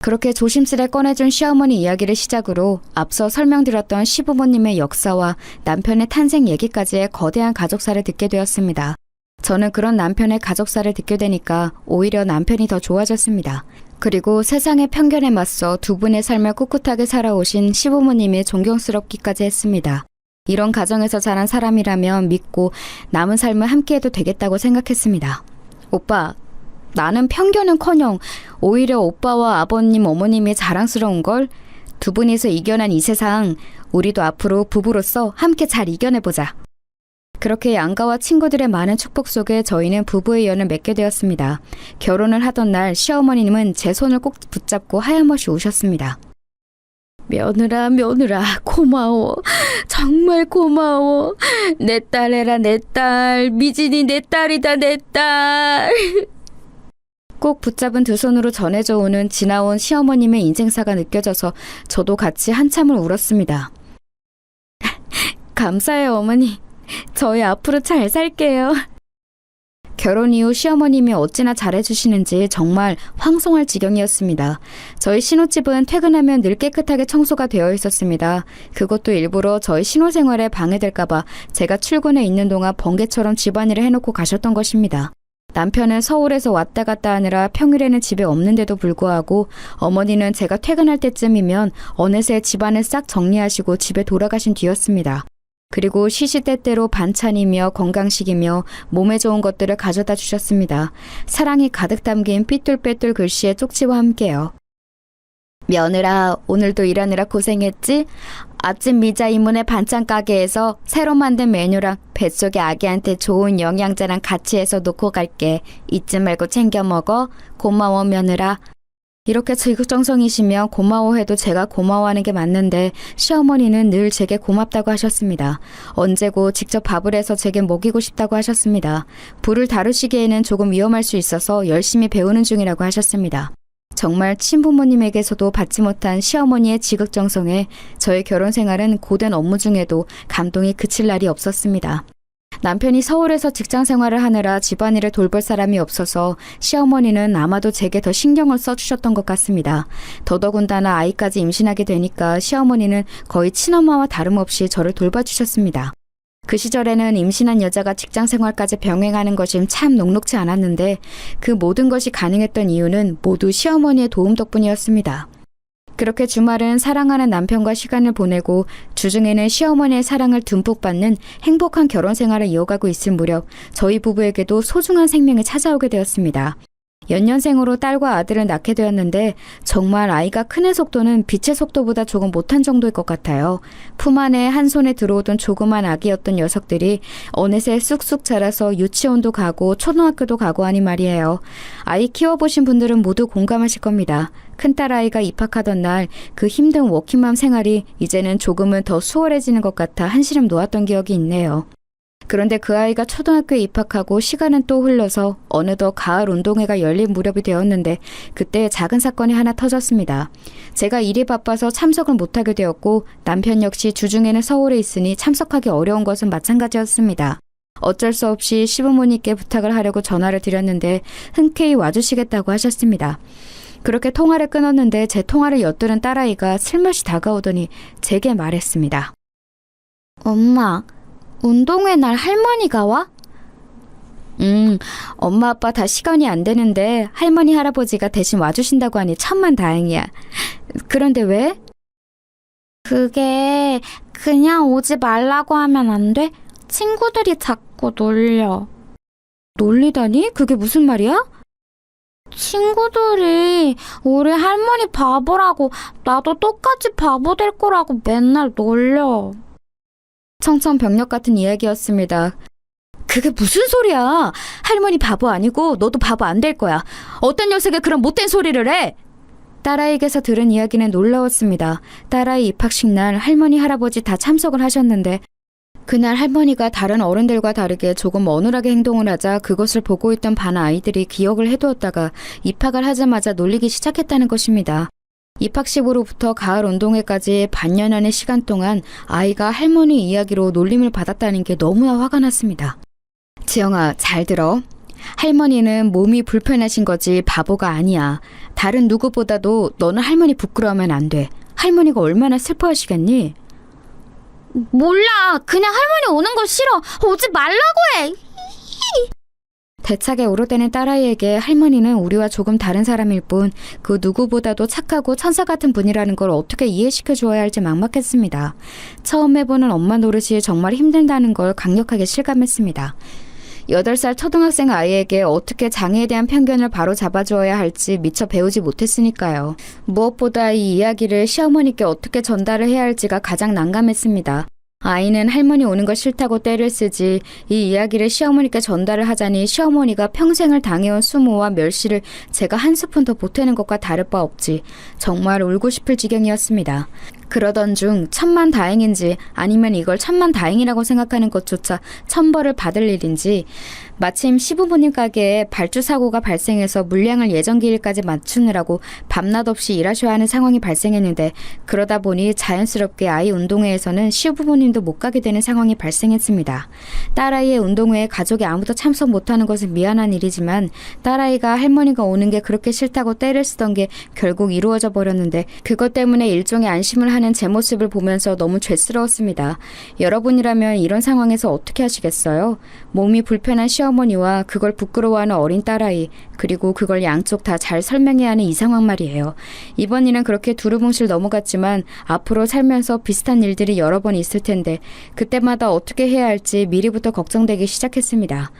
그렇게 조심스레 꺼내준 시어머니 이야기를 시작으로 앞서 설명드렸던 시부모님의 역사와 남편의 탄생 얘기까지의 거대한 가족사를 듣게 되었습니다. 저는 그런 남편의 가족사를 듣게 되니까 오히려 남편이 더 좋아졌습니다. 그리고 세상의 편견에 맞서 두 분의 삶을 꿋꿋하게 살아오신 시부모님이 존경스럽기까지 했습니다. 이런 가정에서 자란 사람이라면 믿고 남은 삶을 함께해도 되겠다고 생각했습니다. 오빠, 나는 편견은커녕 오히려 오빠와 아버님, 어머님이 자랑스러운걸. 두 분이서 이겨낸 이 세상, 우리도 앞으로 부부로서 함께 잘 이겨내보자. 그렇게 양가와 친구들의 많은 축복 속에 저희는 부부의 연을 맺게 되었습니다. 결혼을 하던 날 시어머니는 제 손을 꼭 붙잡고 하염없이 우셨습니다. 며느라, 며느라, 고마워. 정말 고마워. 내 딸애라, 내 딸. 미진이 내 딸이다, 내 딸. 꼭 붙잡은 두 손으로 전해져 오는 지나온 시어머님의 인생사가 느껴져서 저도 같이 한참을 울었습니다. 감사해요, 어머니. 저희 앞으로 잘 살게요. 결혼 이후 시어머님이 어찌나 잘해주시는지 정말 황송할 지경이었습니다. 저희 신혼집은 퇴근하면 늘 깨끗하게 청소가 되어 있었습니다. 그것도 일부러 저희 신혼생활에 방해될까봐 제가 출근해 있는 동안 번개처럼 집안일을 해놓고 가셨던 것입니다. 남편은 서울에서 왔다 갔다 하느라 평일에는 집에 없는데도 불구하고 어머니는 제가 퇴근할 때쯤이면 어느새 집안을 싹 정리하시고 집에 돌아가신 뒤였습니다. 그리고 시시때때로 반찬이며 건강식이며 몸에 좋은 것들을 가져다 주셨습니다. 사랑이 가득 담긴 삐뚤빼뚤 글씨의 쪽지와 함께요. 며느라, 오늘도 일하느라 고생했지? 아침 미자 이모네 반찬 가게에서 새로 만든 메뉴랑 뱃속의 아기한테 좋은 영양제랑 같이 해서 놓고 갈게. 잊지 말고 챙겨 먹어. 고마워, 며느라. 이렇게 지극정성이시며 고마워해도 제가 고마워하는 게 맞는데 시어머니는 늘 제게 고맙다고 하셨습니다. 언제고 직접 밥을 해서 제게 먹이고 싶다고 하셨습니다. 불을 다루시기에는 조금 위험할 수 있어서 열심히 배우는 중이라고 하셨습니다. 정말 친부모님에게서도 받지 못한 시어머니의 지극정성에 저의 결혼 생활은 고된 업무 중에도 감동이 그칠 날이 없었습니다. 남편이 서울에서 직장 생활을 하느라 집안일을 돌볼 사람이 없어서 시어머니는 아마도 제게 더 신경을 써주셨던 것 같습니다. 더더군다나 아이까지 임신하게 되니까 시어머니는 거의 친엄마와 다름없이 저를 돌봐주셨습니다. 그 시절에는 임신한 여자가 직장 생활까지 병행하는 것이 참 녹록지 않았는데 그 모든 것이 가능했던 이유는 모두 시어머니의 도움 덕분이었습니다. 그렇게 주말은 사랑하는 남편과 시간을 보내고 주중에는 시어머니의 사랑을 듬뿍 받는 행복한 결혼 생활을 이어가고 있을 무렵 저희 부부에게도 소중한 생명이 찾아오게 되었습니다. 연년생으로 딸과 아들을 낳게 되었는데 정말 아이가 크는 속도는 빛의 속도보다 조금 못한 정도일 것 같아요. 품 안에 한 손에 들어오던 조그만 아기였던 녀석들이 어느새 쑥쑥 자라서 유치원도 가고 초등학교도 가고 하니 말이에요. 아이 키워보신 분들은 모두 공감하실 겁니다. 큰딸 아이가 입학하던 날 그 힘든 워킹맘 생활이 이제는 조금은 더 수월해지는 것 같아 한시름 놓았던 기억이 있네요. 그런데 그 아이가 초등학교에 입학하고 시간은 또 흘러서 어느덧 가을 운동회가 열린 무렵이 되었는데 그때 작은 사건이 하나 터졌습니다. 제가 일이 바빠서 참석을 못하게 되었고 남편 역시 주중에는 서울에 있으니 참석하기 어려운 것은 마찬가지였습니다. 어쩔 수 없이 시부모님께 부탁을 하려고 전화를 드렸는데 흔쾌히 와주시겠다고 하셨습니다. 그렇게 통화를 끊었는데 제 통화를 엿들은 딸아이가 슬며시 다가오더니 제게 말했습니다.
엄마, 운동회 날 할머니가 와?
엄마 아빠 다 시간이 안 되는데 할머니 할아버지가 대신 와주신다고 하니 천만 다행이야. 그런데 왜?
그게 그냥 오지 말라고 하면 안 돼? 친구들이 자꾸 놀려.
놀리다니? 그게 무슨 말이야?
친구들이 우리 할머니 바보라고 나도 똑같이 바보 될 거라고 맨날 놀려.
청천벽력 같은 이야기였습니다. 그게 무슨 소리야? 할머니 바보 아니고 너도 바보 안 될 거야. 어떤 녀석이 그런 못된 소리를 해? 딸아이에게서 들은 이야기는 놀라웠습니다. 딸아이 입학식 날 할머니 할아버지 다 참석을 하셨는데 그날 할머니가 다른 어른들과 다르게 조금 어눌하게 행동을 하자 그것을 보고 있던 반 아이들이 기억을 해두었다가 입학을 하자마자 놀리기 시작했다는 것입니다. 입학식으로부터 가을 운동회까지 반년안의 시간 동안 아이가 할머니 이야기로 놀림을 받았다는 게 너무나 화가 났습니다. 지영아, 잘 들어. 할머니는 몸이 불편하신 거지 바보가 아니야. 다른 누구보다도 너는 할머니 부끄러워하면 안 돼. 할머니가 얼마나 슬퍼하시겠니?
몰라. 그냥 할머니 오는 거 싫어. 오지 말라고 해.
대차게 울어대는 딸아이에게 할머니는 우리와 조금 다른 사람일 뿐 그 누구보다도 착하고 천사 같은 분이라는 걸 어떻게 이해시켜 주어야 할지 막막했습니다. 처음 해보는 엄마 노릇이 정말 힘들다는 걸 강력하게 실감했습니다. 8살 초등학생 아이에게 어떻게 장애에 대한 편견을 바로 잡아주어야 할지 미처 배우지 못했으니까요. 무엇보다 이 이야기를 시어머니께 어떻게 전달을 해야 할지가 가장 난감했습니다. 아이는 할머니 오는 거 싫다고 떼를 쓰지 이 이야기를 시어머니께 전달을 하자니 시어머니가 평생을 당해온 수모와 멸시를 제가 한 스푼 더 보태는 것과 다를 바 없지. 정말 울고 싶을 지경이었습니다. 그러던 중 천만다행인지 아니면 이걸 천만다행이라고 생각하는 것조차 천벌을 받을 일인지 마침 시부모님 가게에 발주 사고가 발생해서 물량을 예정 기일까지 맞추느라고 밤낮 없이 일하셔야 하는 상황이 발생했는데 그러다 보니 자연스럽게 아이 운동회에서는 시부모님도 못 가게 되는 상황이 발생했습니다. 딸아이의 운동회에 가족이 아무도 참석 못하는 것은 미안한 일이지만 딸아이가 할머니가 오는 게 그렇게 싫다고 떼를 쓰던 게 결국 이루어져 버렸는데 그것 때문에 일종의 안심을 하는 제 모습을 보면서 너무 죄스러웠습니다. 여러분이라면 이런 상황에서 어떻게 하시겠어요? 몸이 불편한 시어머니와 그걸 부끄러워하는 어린 딸아이 그리고 그걸 양쪽 다 잘 설명해야 하는 이 상황 말이에요. 이번 일은 그렇게 두루뭉실 넘어갔지만 앞으로 살면서 비슷한 일들이 여러 번 있을 텐데 그때마다 어떻게 해야 할지 미리부터 걱정되기 시작했습니다.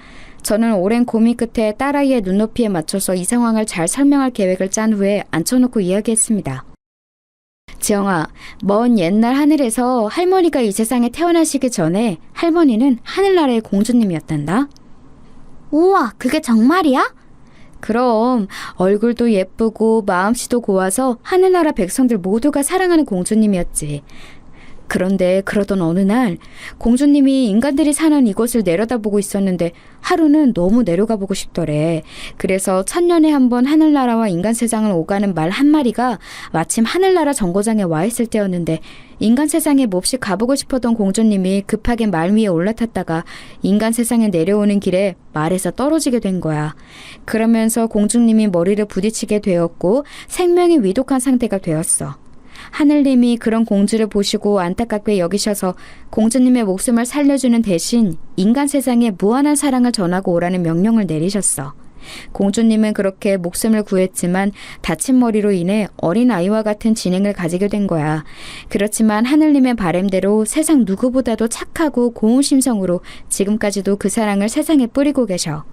저는 오랜 고민 끝에 딸아이의 눈높이에 맞춰서 이 상황을 잘 설명할 계획을 짠 후에 앉혀놓고 이야기했습니다. 지영아, 먼 옛날 하늘에서 할머니가 이 세상에 태어나시기 전에 할머니는 하늘나라의 공주님이었단다.
우와, 그게 정말이야?
그럼 얼굴도 예쁘고 마음씨도 고와서 하늘나라 백성들 모두가 사랑하는 공주님이었지. 그런데 그러던 어느 날 공주님이 인간들이 사는 이곳을 내려다보고 있었는데 하루는 너무 내려가 보고 싶더래. 그래서 천년에 한 번 하늘나라와 인간 세상을 오가는 말 한 마리가 마침 하늘나라 정거장에 와 있을 때였는데 인간 세상에 몹시 가보고 싶었던 공주님이 급하게 말 위에 올라탔다가 인간 세상에 내려오는 길에 말에서 떨어지게 된 거야. 그러면서 공주님이 머리를 부딪히게 되었고 생명이 위독한 상태가 되었어. 하늘님이 그런 공주를 보시고 안타깝게 여기셔서 공주님의 목숨을 살려주는 대신 인간 세상에 무한한 사랑을 전하고 오라는 명령을 내리셨어. 공주님은 그렇게 목숨을 구했지만 다친 머리로 인해 어린아이와 같은 지능을 가지게 된 거야. 그렇지만 하늘님의 바람대로 세상 누구보다도 착하고 고운 심성으로 지금까지도 그 사랑을 세상에 뿌리고 계셔.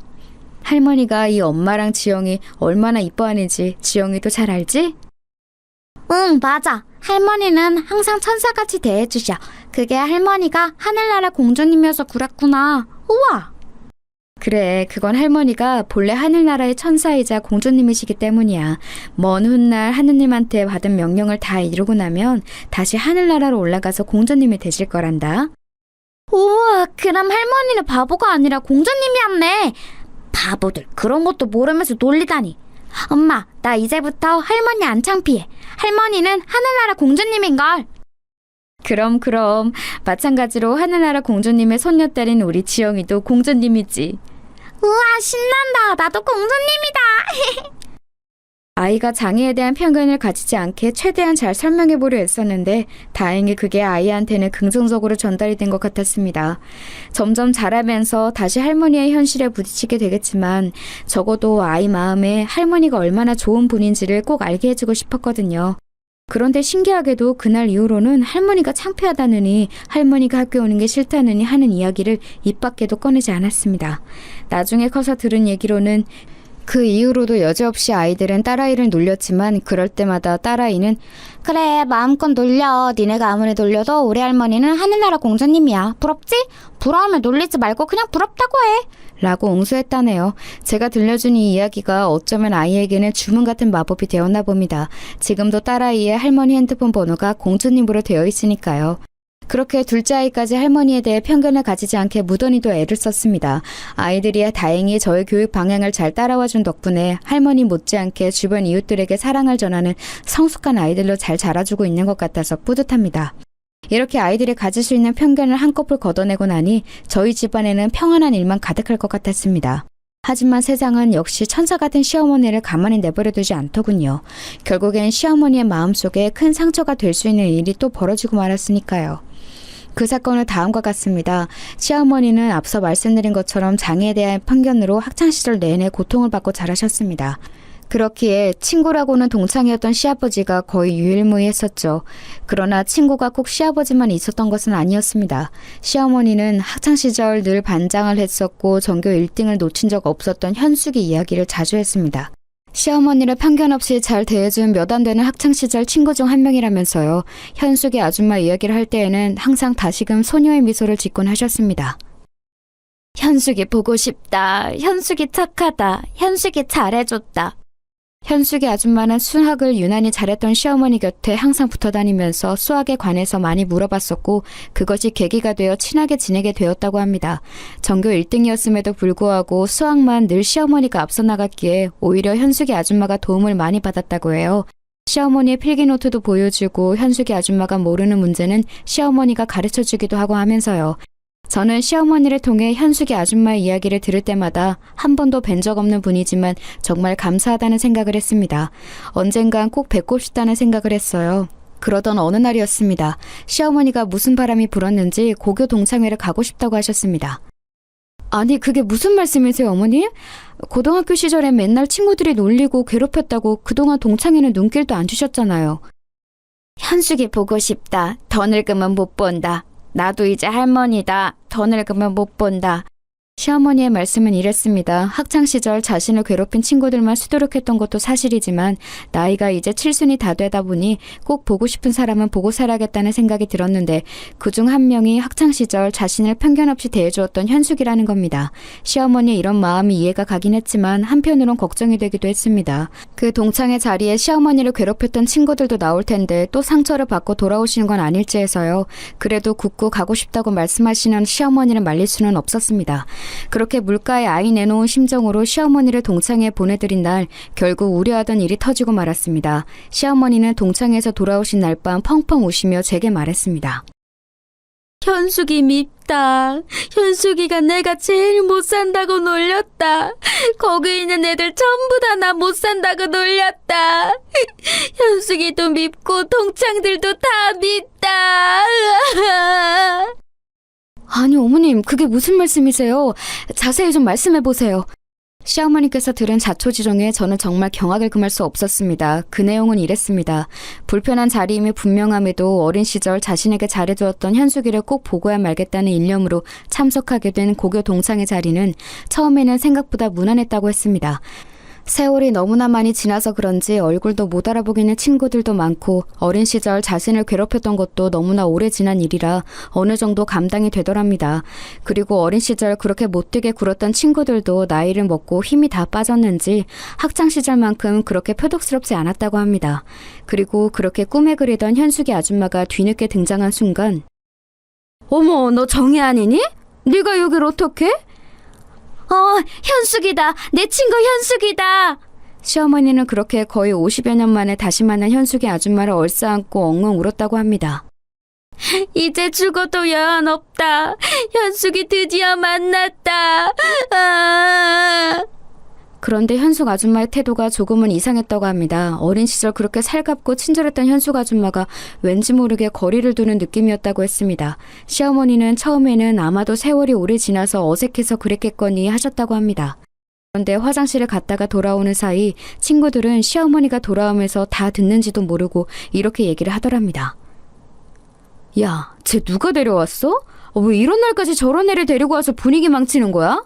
할머니가 이 엄마랑 지영이 얼마나 이뻐하는지 지영이도 잘 알지?
응, 맞아. 할머니는 항상 천사같이 대해주셔. 그게 할머니가 하늘나라 공주님이어서 그랬구나. 우와!
그래, 그건 할머니가 본래 하늘나라의 천사이자 공주님이시기 때문이야. 먼 훗날 하느님한테 받은 명령을 다 이루고 나면 다시 하늘나라로 올라가서 공주님이 되실 거란다.
우와, 그럼 할머니는 바보가 아니라 공주님이었네. 바보들, 그런 것도 모르면서 놀리다니. 엄마, 나 이제부터 할머니 안 창피해. 할머니는 하늘나라 공주님인걸.
그럼 마찬가지로 하늘나라 공주님의 손녀딸인 우리 지영이도 공주님이지.
우와, 신난다. 나도 공주님이다.
아이가 장애에 대한 편견을 가지지 않게 최대한 잘 설명해보려 했었는데 다행히 그게 아이한테는 긍정적으로 전달이 된 것 같았습니다. 점점 자라면서 다시 할머니의 현실에 부딪히게 되겠지만 적어도 아이 마음에 할머니가 얼마나 좋은 분인지를 꼭 알게 해주고 싶었거든요. 그런데 신기하게도 그날 이후로는 할머니가 창피하다느니 할머니가 학교에 오는 게 싫다느니 하는 이야기를 입 밖에도 꺼내지 않았습니다. 나중에 커서 들은 얘기로는 그 이후로도 여지없이 아이들은 딸아이를 놀렸지만 그럴 때마다 딸아이는
그래, 마음껏 놀려. 니네가 아무리 놀려도 우리 할머니는 하늘나라 공주님이야. 부럽지? 부러우면 놀리지 말고 그냥 부럽다고 해.
라고 옹수했다네요. 제가 들려준 이 이야기가 어쩌면 아이에게는 주문 같은 마법이 되었나 봅니다. 지금도 딸아이의 할머니 핸드폰 번호가 공주님으로 되어 있으니까요. 그렇게 둘째 아이까지 할머니에 대해 편견을 가지지 않게 무던히도 애를 썼습니다. 아이들이 다행히 저의 교육 방향을 잘 따라와준 덕분에 할머니 못지않게 주변 이웃들에게 사랑을 전하는 성숙한 아이들로 잘 자라주고 있는 것 같아서 뿌듯합니다. 이렇게 아이들이 가질 수 있는 편견을 한꺼풀 걷어내고 나니 저희 집안에는 평안한 일만 가득할 것 같았습니다. 하지만 세상은 역시 천사 같은 시어머니를 가만히 내버려두지 않더군요. 결국엔 시어머니의 마음속에 큰 상처가 될 수 있는 일이 또 벌어지고 말았으니까요. 그 사건은 다음과 같습니다. 시어머니는 앞서 말씀드린 것처럼 장애에 대한 편견으로 학창시절 내내 고통을 받고 자라셨습니다. 그렇기에 친구라고는 동창이었던 시아버지가 거의 유일무이했었죠. 그러나 친구가 꼭 시아버지만 있었던 것은 아니었습니다. 시어머니는 학창시절 늘 반장을 했었고 전교 1등을 놓친 적 없었던 현숙이 이야기를 자주 했습니다. 시어머니를 편견 없이 잘 대해준 몇 안 되는 학창시절 친구 중 한 명이라면서요. 현숙이 아줌마 이야기를 할 때에는 항상 다시금 소녀의 미소를 짓곤 하셨습니다.
현숙이 보고 싶다. 현숙이 착하다. 현숙이 잘해줬다.
현숙이 아줌마는 수학을 유난히 잘했던 시어머니 곁에 항상 붙어 다니면서 수학에 관해서 많이 물어봤었고 그것이 계기가 되어 친하게 지내게 되었다고 합니다. 전교 1등이었음에도 불구하고 수학만 늘 시어머니가 앞서 나갔기에 오히려 현숙이 아줌마가 도움을 많이 받았다고 해요. 시어머니의 필기노트도 보여주고 현숙이 아줌마가 모르는 문제는 시어머니가 가르쳐주기도 하고 하면서요. 저는 시어머니를 통해 현숙이 아줌마의 이야기를 들을 때마다 한 번도 뵌 적 없는 분이지만 정말 감사하다는 생각을 했습니다. 언젠간 꼭 뵙고 싶다는 생각을 했어요. 그러던 어느 날이었습니다. 시어머니가 무슨 바람이 불었는지 고교 동창회를 가고 싶다고 하셨습니다. 아니 그게 무슨 말씀이세요 어머니? 고등학교 시절에 맨날 친구들이 놀리고 괴롭혔다고 그동안 동창회는 눈길도 안 주셨잖아요.
현숙이 보고 싶다. 더 늙으면 못 본다. 나도 이제 할머니다. 더 늙으면 못 본다.
시어머니의 말씀은 이랬습니다. 학창시절 자신을 괴롭힌 친구들만 수두룩했던 것도 사실이지만 나이가 이제 칠순이 다 되다 보니 꼭 보고 싶은 사람은 보고 살아야겠다는 생각이 들었는데 그중 한 명이 학창시절 자신을 편견 없이 대해주었던 현숙이라는 겁니다. 시어머니의 이런 마음이 이해가 가긴 했지만 한편으론 걱정이 되기도 했습니다. 그 동창회 자리에 시어머니를 괴롭혔던 친구들도 나올 텐데 또 상처를 받고 돌아오시는 건 아닐지 해서요. 그래도 굳고 가고 싶다고 말씀하시는 시어머니를 말릴 수는 없었습니다. 그렇게 물가에 아이 내놓은 심정으로 시어머니를 동창회에 보내드린 날 결국 우려하던 일이 터지고 말았습니다. 시어머니는 동창회에서 돌아오신 날 밤 펑펑 우시며 제게 말했습니다.
현숙이 밉다. 현숙이가 내가 제일 못 산다고 놀렸다. 거기 있는 애들 전부 다 나 못 산다고 놀렸다. 현숙이도 밉고 동창들도 다 밉다.
아니 어머님 그게 무슨 말씀이세요? 자세히 좀 말씀해보세요. 시어머니께서 들은 자초지종에 저는 정말 경악을 금할 수 없었습니다. 그 내용은 이랬습니다. 불편한 자리임이 분명함에도 어린 시절 자신에게 잘해주었던 현숙이를 꼭 보고야 말겠다는 일념으로 참석하게 된 고교 동창회 자리는 처음에는 생각보다 무난했다고 했습니다. 세월이 너무나 많이 지나서 그런지 얼굴도 못 알아보기는 친구들도 많고 어린 시절 자신을 괴롭혔던 것도 너무나 오래 지난 일이라 어느 정도 감당이 되더랍니다. 그리고 어린 시절 그렇게 못되게 굴었던 친구들도 나이를 먹고 힘이 다 빠졌는지 학창시절만큼 그렇게 표독스럽지 않았다고 합니다. 그리고 그렇게 꿈에 그리던 현숙이 아줌마가 뒤늦게 등장한 순간 어머 너 정혜 아니니? 네가 여길 어떻게?
현숙이다. 내 친구 현숙이다.
시어머니는 그렇게 거의 50여 년 만에 다시 만난 현숙이 아줌마를 얼싸안고 엉엉 울었다고 합니다.
이제 죽어도 여한 없다. 현숙이 드디어 만났다. 아.
그런데 현숙 아줌마의 태도가 조금은 이상했다고 합니다. 어린 시절 그렇게 살갑고 친절했던 현숙 아줌마가 왠지 모르게 거리를 두는 느낌이었다고 했습니다. 시어머니는 처음에는 아마도 세월이 오래 지나서 어색해서 그랬겠거니 하셨다고 합니다. 그런데 화장실을 갔다가 돌아오는 사이 친구들은 시어머니가 돌아오면서 다 듣는지도 모르고 이렇게 얘기를 하더랍니다. 야, 쟤 누가 데려왔어? 왜 이런 날까지 저런 애를 데리고 와서 분위기 망치는 거야?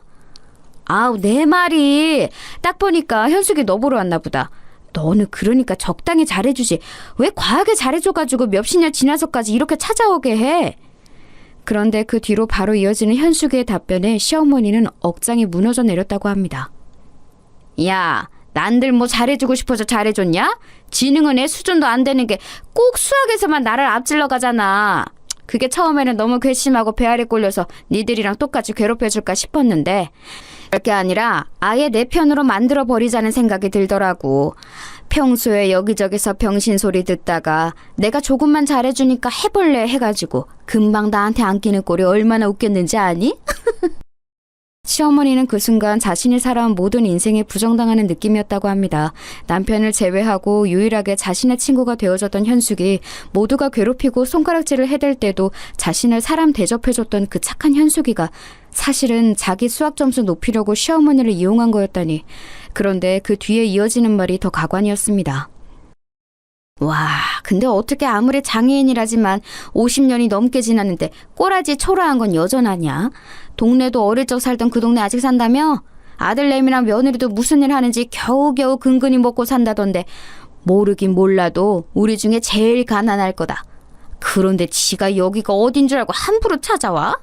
아우, 내 말이. 딱 보니까 현숙이 너 보러 왔나 보다. 너는 그러니까 적당히 잘해주지. 왜 과하게 잘해줘가지고 몇십 년 지나서까지 이렇게 찾아오게 해? 그런데 그 뒤로 바로 이어지는 현숙이의 답변에 시어머니는 억장이 무너져 내렸다고 합니다. 야, 난들 뭐 잘해주고 싶어서 잘해줬냐? 지능은 애 수준도 안 되는 게 꼭 수학에서만 나를 앞질러 가잖아. 그게 처음에는 너무 괘씸하고 배알에 꼴려서 니들이랑 똑같이 괴롭혀줄까 싶었는데 그게 아니라 아예 내 편으로 만들어버리자는 생각이 들더라고. 평소에 여기저기서 병신 소리 듣다가 내가 조금만 잘해주니까 해볼래 해가지고 금방 나한테 안기는 꼴이 얼마나 웃겼는지 아니? 시어머니는 그 순간 자신이 살아온 모든 인생에 부정당하는 느낌이었다고 합니다. 남편을 제외하고 유일하게 자신의 친구가 되어줬던 현숙이 모두가 괴롭히고 손가락질을 해댈 때도 자신을 사람 대접해줬던 그 착한 현숙이가 사실은 자기 수학 점수 높이려고 시어머니를 이용한 거였다니. 그런데 그 뒤에 이어지는 말이 더 가관이었습니다. 와, 근데 어떻게 아무리 장애인이라지만 50년이 넘게 지났는데 꼬라지 초라한 건 여전하냐? 동네도 어릴 적 살던 그 동네 아직 산다며? 아들내미랑 며느리도 무슨 일 하는지 겨우겨우 근근히 먹고 산다던데 모르긴 몰라도 우리 중에 제일 가난할 거다. 그런데 지가 여기가 어딘 줄 알고 함부로 찾아와?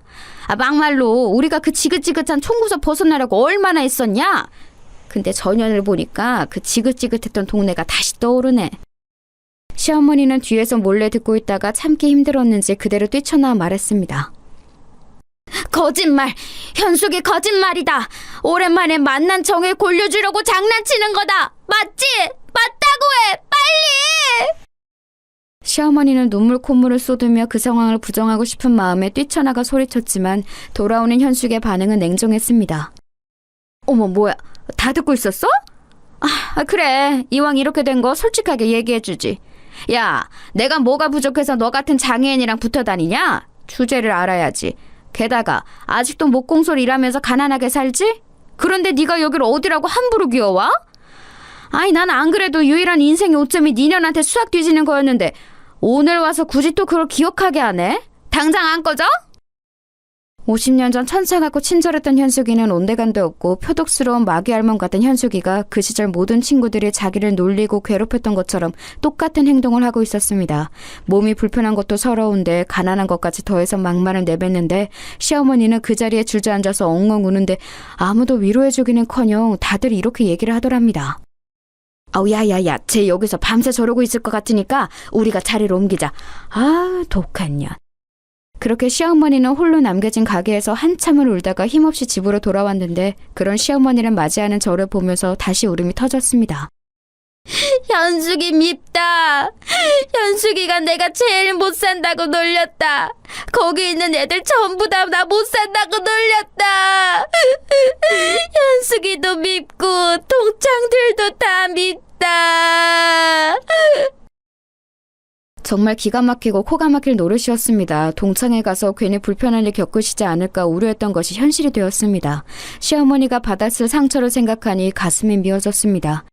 막말로 우리가 그 지긋지긋한 총구석 벗어나려고 얼마나 했었냐? 근데 전년을 보니까 그 지긋지긋했던 동네가 다시 떠오르네. 시어머니는 뒤에서 몰래 듣고 있다가 참기 힘들었는지 그대로 뛰쳐나와 말했습니다. 거짓말! 현숙이 거짓말이다! 오랜만에 만난 정을 골려주려고 장난치는 거다! 맞지? 맞다고 해! 빨리! 시어머니는 눈물 콧물을 쏟으며 그 상황을 부정하고 싶은 마음에 뛰쳐나가 소리쳤지만 돌아오는 현숙의 반응은 냉정했습니다. 어머, 뭐야? 다 듣고 있었어? 그래. 이왕 이렇게 된 거 솔직하게 얘기해주지. 야, 내가 뭐가 부족해서 너 같은 장애인이랑 붙어 다니냐? 주제를 알아야지. 게다가 아직도 목공소리 일하면서 가난하게 살지? 그런데 네가 여기를 어디라고 함부로 기어와? 아니, 난 안 그래도 유일한 인생의 오점이 니년한테 수학 뒤지는 거였는데 오늘 와서 굳이 또 그걸 기억하게 하네? 당장 안 꺼져? 50년 전 천사 같고 친절했던 현숙이는 온데간데 없고 표독스러운 마귀 알몸 같은 현숙이가 그 시절 모든 친구들이 자기를 놀리고 괴롭혔던 것처럼 똑같은 행동을 하고 있었습니다. 몸이 불편한 것도 서러운데 가난한 것까지 더해서 막말을 내뱉는데 시어머니는 그 자리에 주저앉아서 엉엉 우는데 아무도 위로해주기는커녕 다들 이렇게 얘기를 하더랍니다. 아우, 야야야, 쟤 여기서 밤새 저러고 있을 것 같으니까 우리가 자리를 옮기자. 아, 독한 년. 그렇게 시어머니는 홀로 남겨진 가게에서 한참을 울다가 힘없이 집으로 돌아왔는데 그런 시어머니를 맞이하는 저를 보면서 다시 울음이 터졌습니다.
현숙이 밉다. 현숙이가 내가 제일 못 산다고 놀렸다. 거기 있는 애들 전부 다 나 못 산다고 놀렸다. 현숙이도 밉고 동창들도 다 밉다.
정말 기가 막히고 코가 막힐 노릇이었습니다. 동창회 가서 괜히 불편한 일 겪으시지 않을까 우려했던 것이 현실이 되었습니다. 시어머니가 받았을 상처를 생각하니 가슴이 미어졌습니다.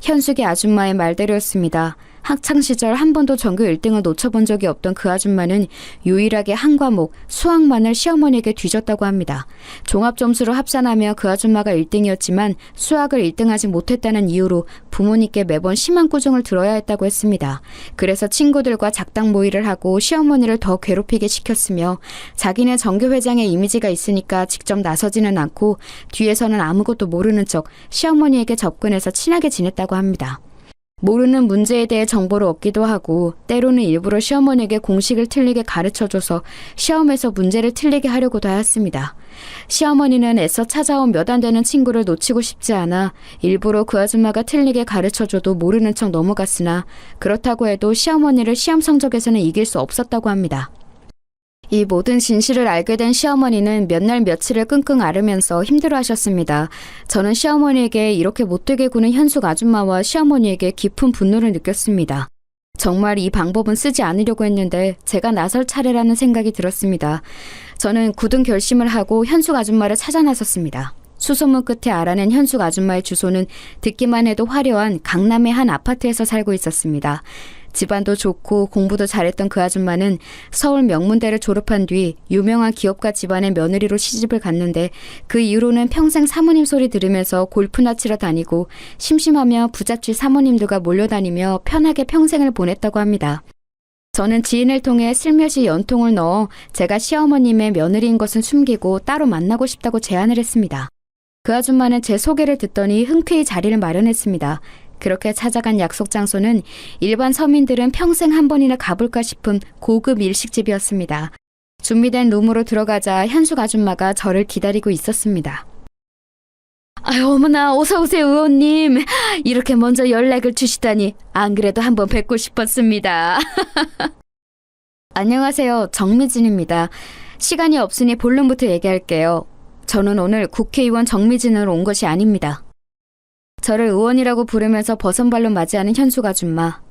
현숙이 아줌마의 말대로였습니다. 학창시절 한 번도 전교 1등을 놓쳐본 적이 없던 그 아줌마는 유일하게 한 과목, 수학만을 시어머니에게 뒤졌다고 합니다. 종합점수로 합산하며 그 아줌마가 1등이었지만 수학을 1등하지 못했다는 이유로 부모님께 매번 심한 꾸중을 들어야 했다고 했습니다. 그래서 친구들과 작당 모의를 하고 시어머니를 더 괴롭히게 시켰으며 자기는 전교회장의 이미지가 있으니까 직접 나서지는 않고 뒤에서는 아무것도 모르는 척 시어머니에게 접근해서 친하게 지냈다고 합니다. 모르는 문제에 대해 정보를 얻기도 하고 때로는 일부러 시어머니에게 공식을 틀리게 가르쳐줘서 시험에서 문제를 틀리게 하려고도 하였습니다. 시어머니는 애써 찾아온 몇 안 되는 친구를 놓치고 싶지 않아 일부러 그 아줌마가 틀리게 가르쳐줘도 모르는 척 넘어갔으나 그렇다고 해도 시어머니를 시험 성적에서는 이길 수 없었다고 합니다. 이 모든 진실을 알게 된 시어머니는 몇 날 며칠을 끙끙 앓으면서 힘들어하셨습니다. 저는 시어머니에게 이렇게 못되게 구는 현숙 아줌마와 시어머니에게 깊은 분노를 느꼈습니다. 정말 이 방법은 쓰지 않으려고 했는데 제가 나설 차례라는 생각이 들었습니다. 저는 굳은 결심을 하고 현숙 아줌마를 찾아 나섰습니다. 수소문 끝에 알아낸 현숙 아줌마의 주소는 듣기만 해도 화려한 강남의 한 아파트에서 살고 있었습니다. 집안도 좋고 공부도 잘했던 그 아줌마는 서울 명문대를 졸업한 뒤 유명한 기업가 집안의 며느리로 시집을 갔는데 그 이후로는 평생 사모님 소리 들으면서 골프나 치러 다니고 심심하며 부잣집 사모님들과 몰려다니며 편하게 평생을 보냈다고 합니다. 저는 지인을 통해 슬며시 연통을 넣어 제가 시어머님의 며느리인 것은 숨기고 따로 만나고 싶다고 제안을 했습니다. 그 아줌마는 제 소개를 듣더니 흔쾌히 자리를 마련했습니다. 그렇게 찾아간 약속 장소는 일반 서민들은 평생 한 번이나 가볼까 싶은 고급 일식집이었습니다. 준비된 룸으로 들어가자 현숙 아줌마가 저를 기다리고 있었습니다. 아유, 어머나, 어서오세요, 의원님. 이렇게 먼저 연락을 주시다니, 안 그래도 한번 뵙고 싶었습니다. 안녕하세요, 정미진입니다. 시간이 없으니 본론부터 얘기할게요. 저는 오늘 국회의원 정미진으로 온 것이 아닙니다. 저를 의원이라고 부르면서 버선발로 맞이하는 현숙 아줌마.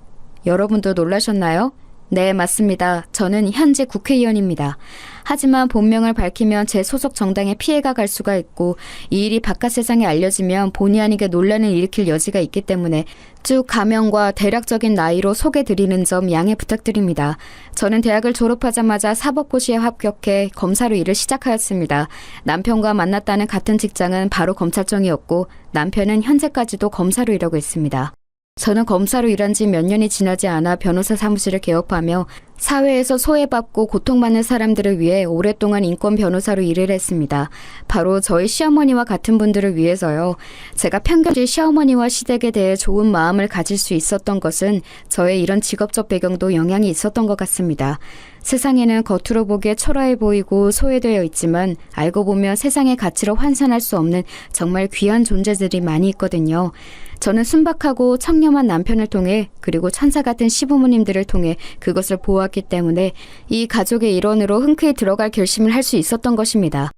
여러분도 놀라셨나요? 네, 맞습니다. 저는 현재 국회의원입니다. 하지만 본명을 밝히면 제 소속 정당에 피해가 갈 수가 있고 이 일이 바깥 세상에 알려지면 본의 아니게 논란을 일으킬 여지가 있기 때문에 쭉 가명과 대략적인 나이로 소개드리는 점 양해 부탁드립니다. 저는 대학을 졸업하자마자 사법고시에 합격해 검사로 일을 시작하였습니다. 남편과 만났다는 같은 직장은 바로 검찰청이었고 남편은 현재까지도 검사로 일하고 있습니다. 저는 검사로 일한 지 몇 년이 지나지 않아 변호사 사무실을 개업하며 사회에서 소외받고 고통받는 사람들을 위해 오랫동안 인권 변호사로 일을 했습니다. 바로 저희 시어머니와 같은 분들을 위해서요. 제가 편견주의 시어머니와 시댁에 대해 좋은 마음을 가질 수 있었던 것은 저의 이런 직업적 배경도 영향이 있었던 것 같습니다. 세상에는 겉으로 보기에 초라해 보이고 소외되어 있지만 알고 보면 세상의 가치로 환산할 수 없는 정말 귀한 존재들이 많이 있거든요. 저는 순박하고 청렴한 남편을 통해 그리고 천사 같은 시부모님들을 통해 그것을 보았기 때문에 이 가족의 일원으로 흔쾌히 들어갈 결심을 할 수 있었던 것입니다.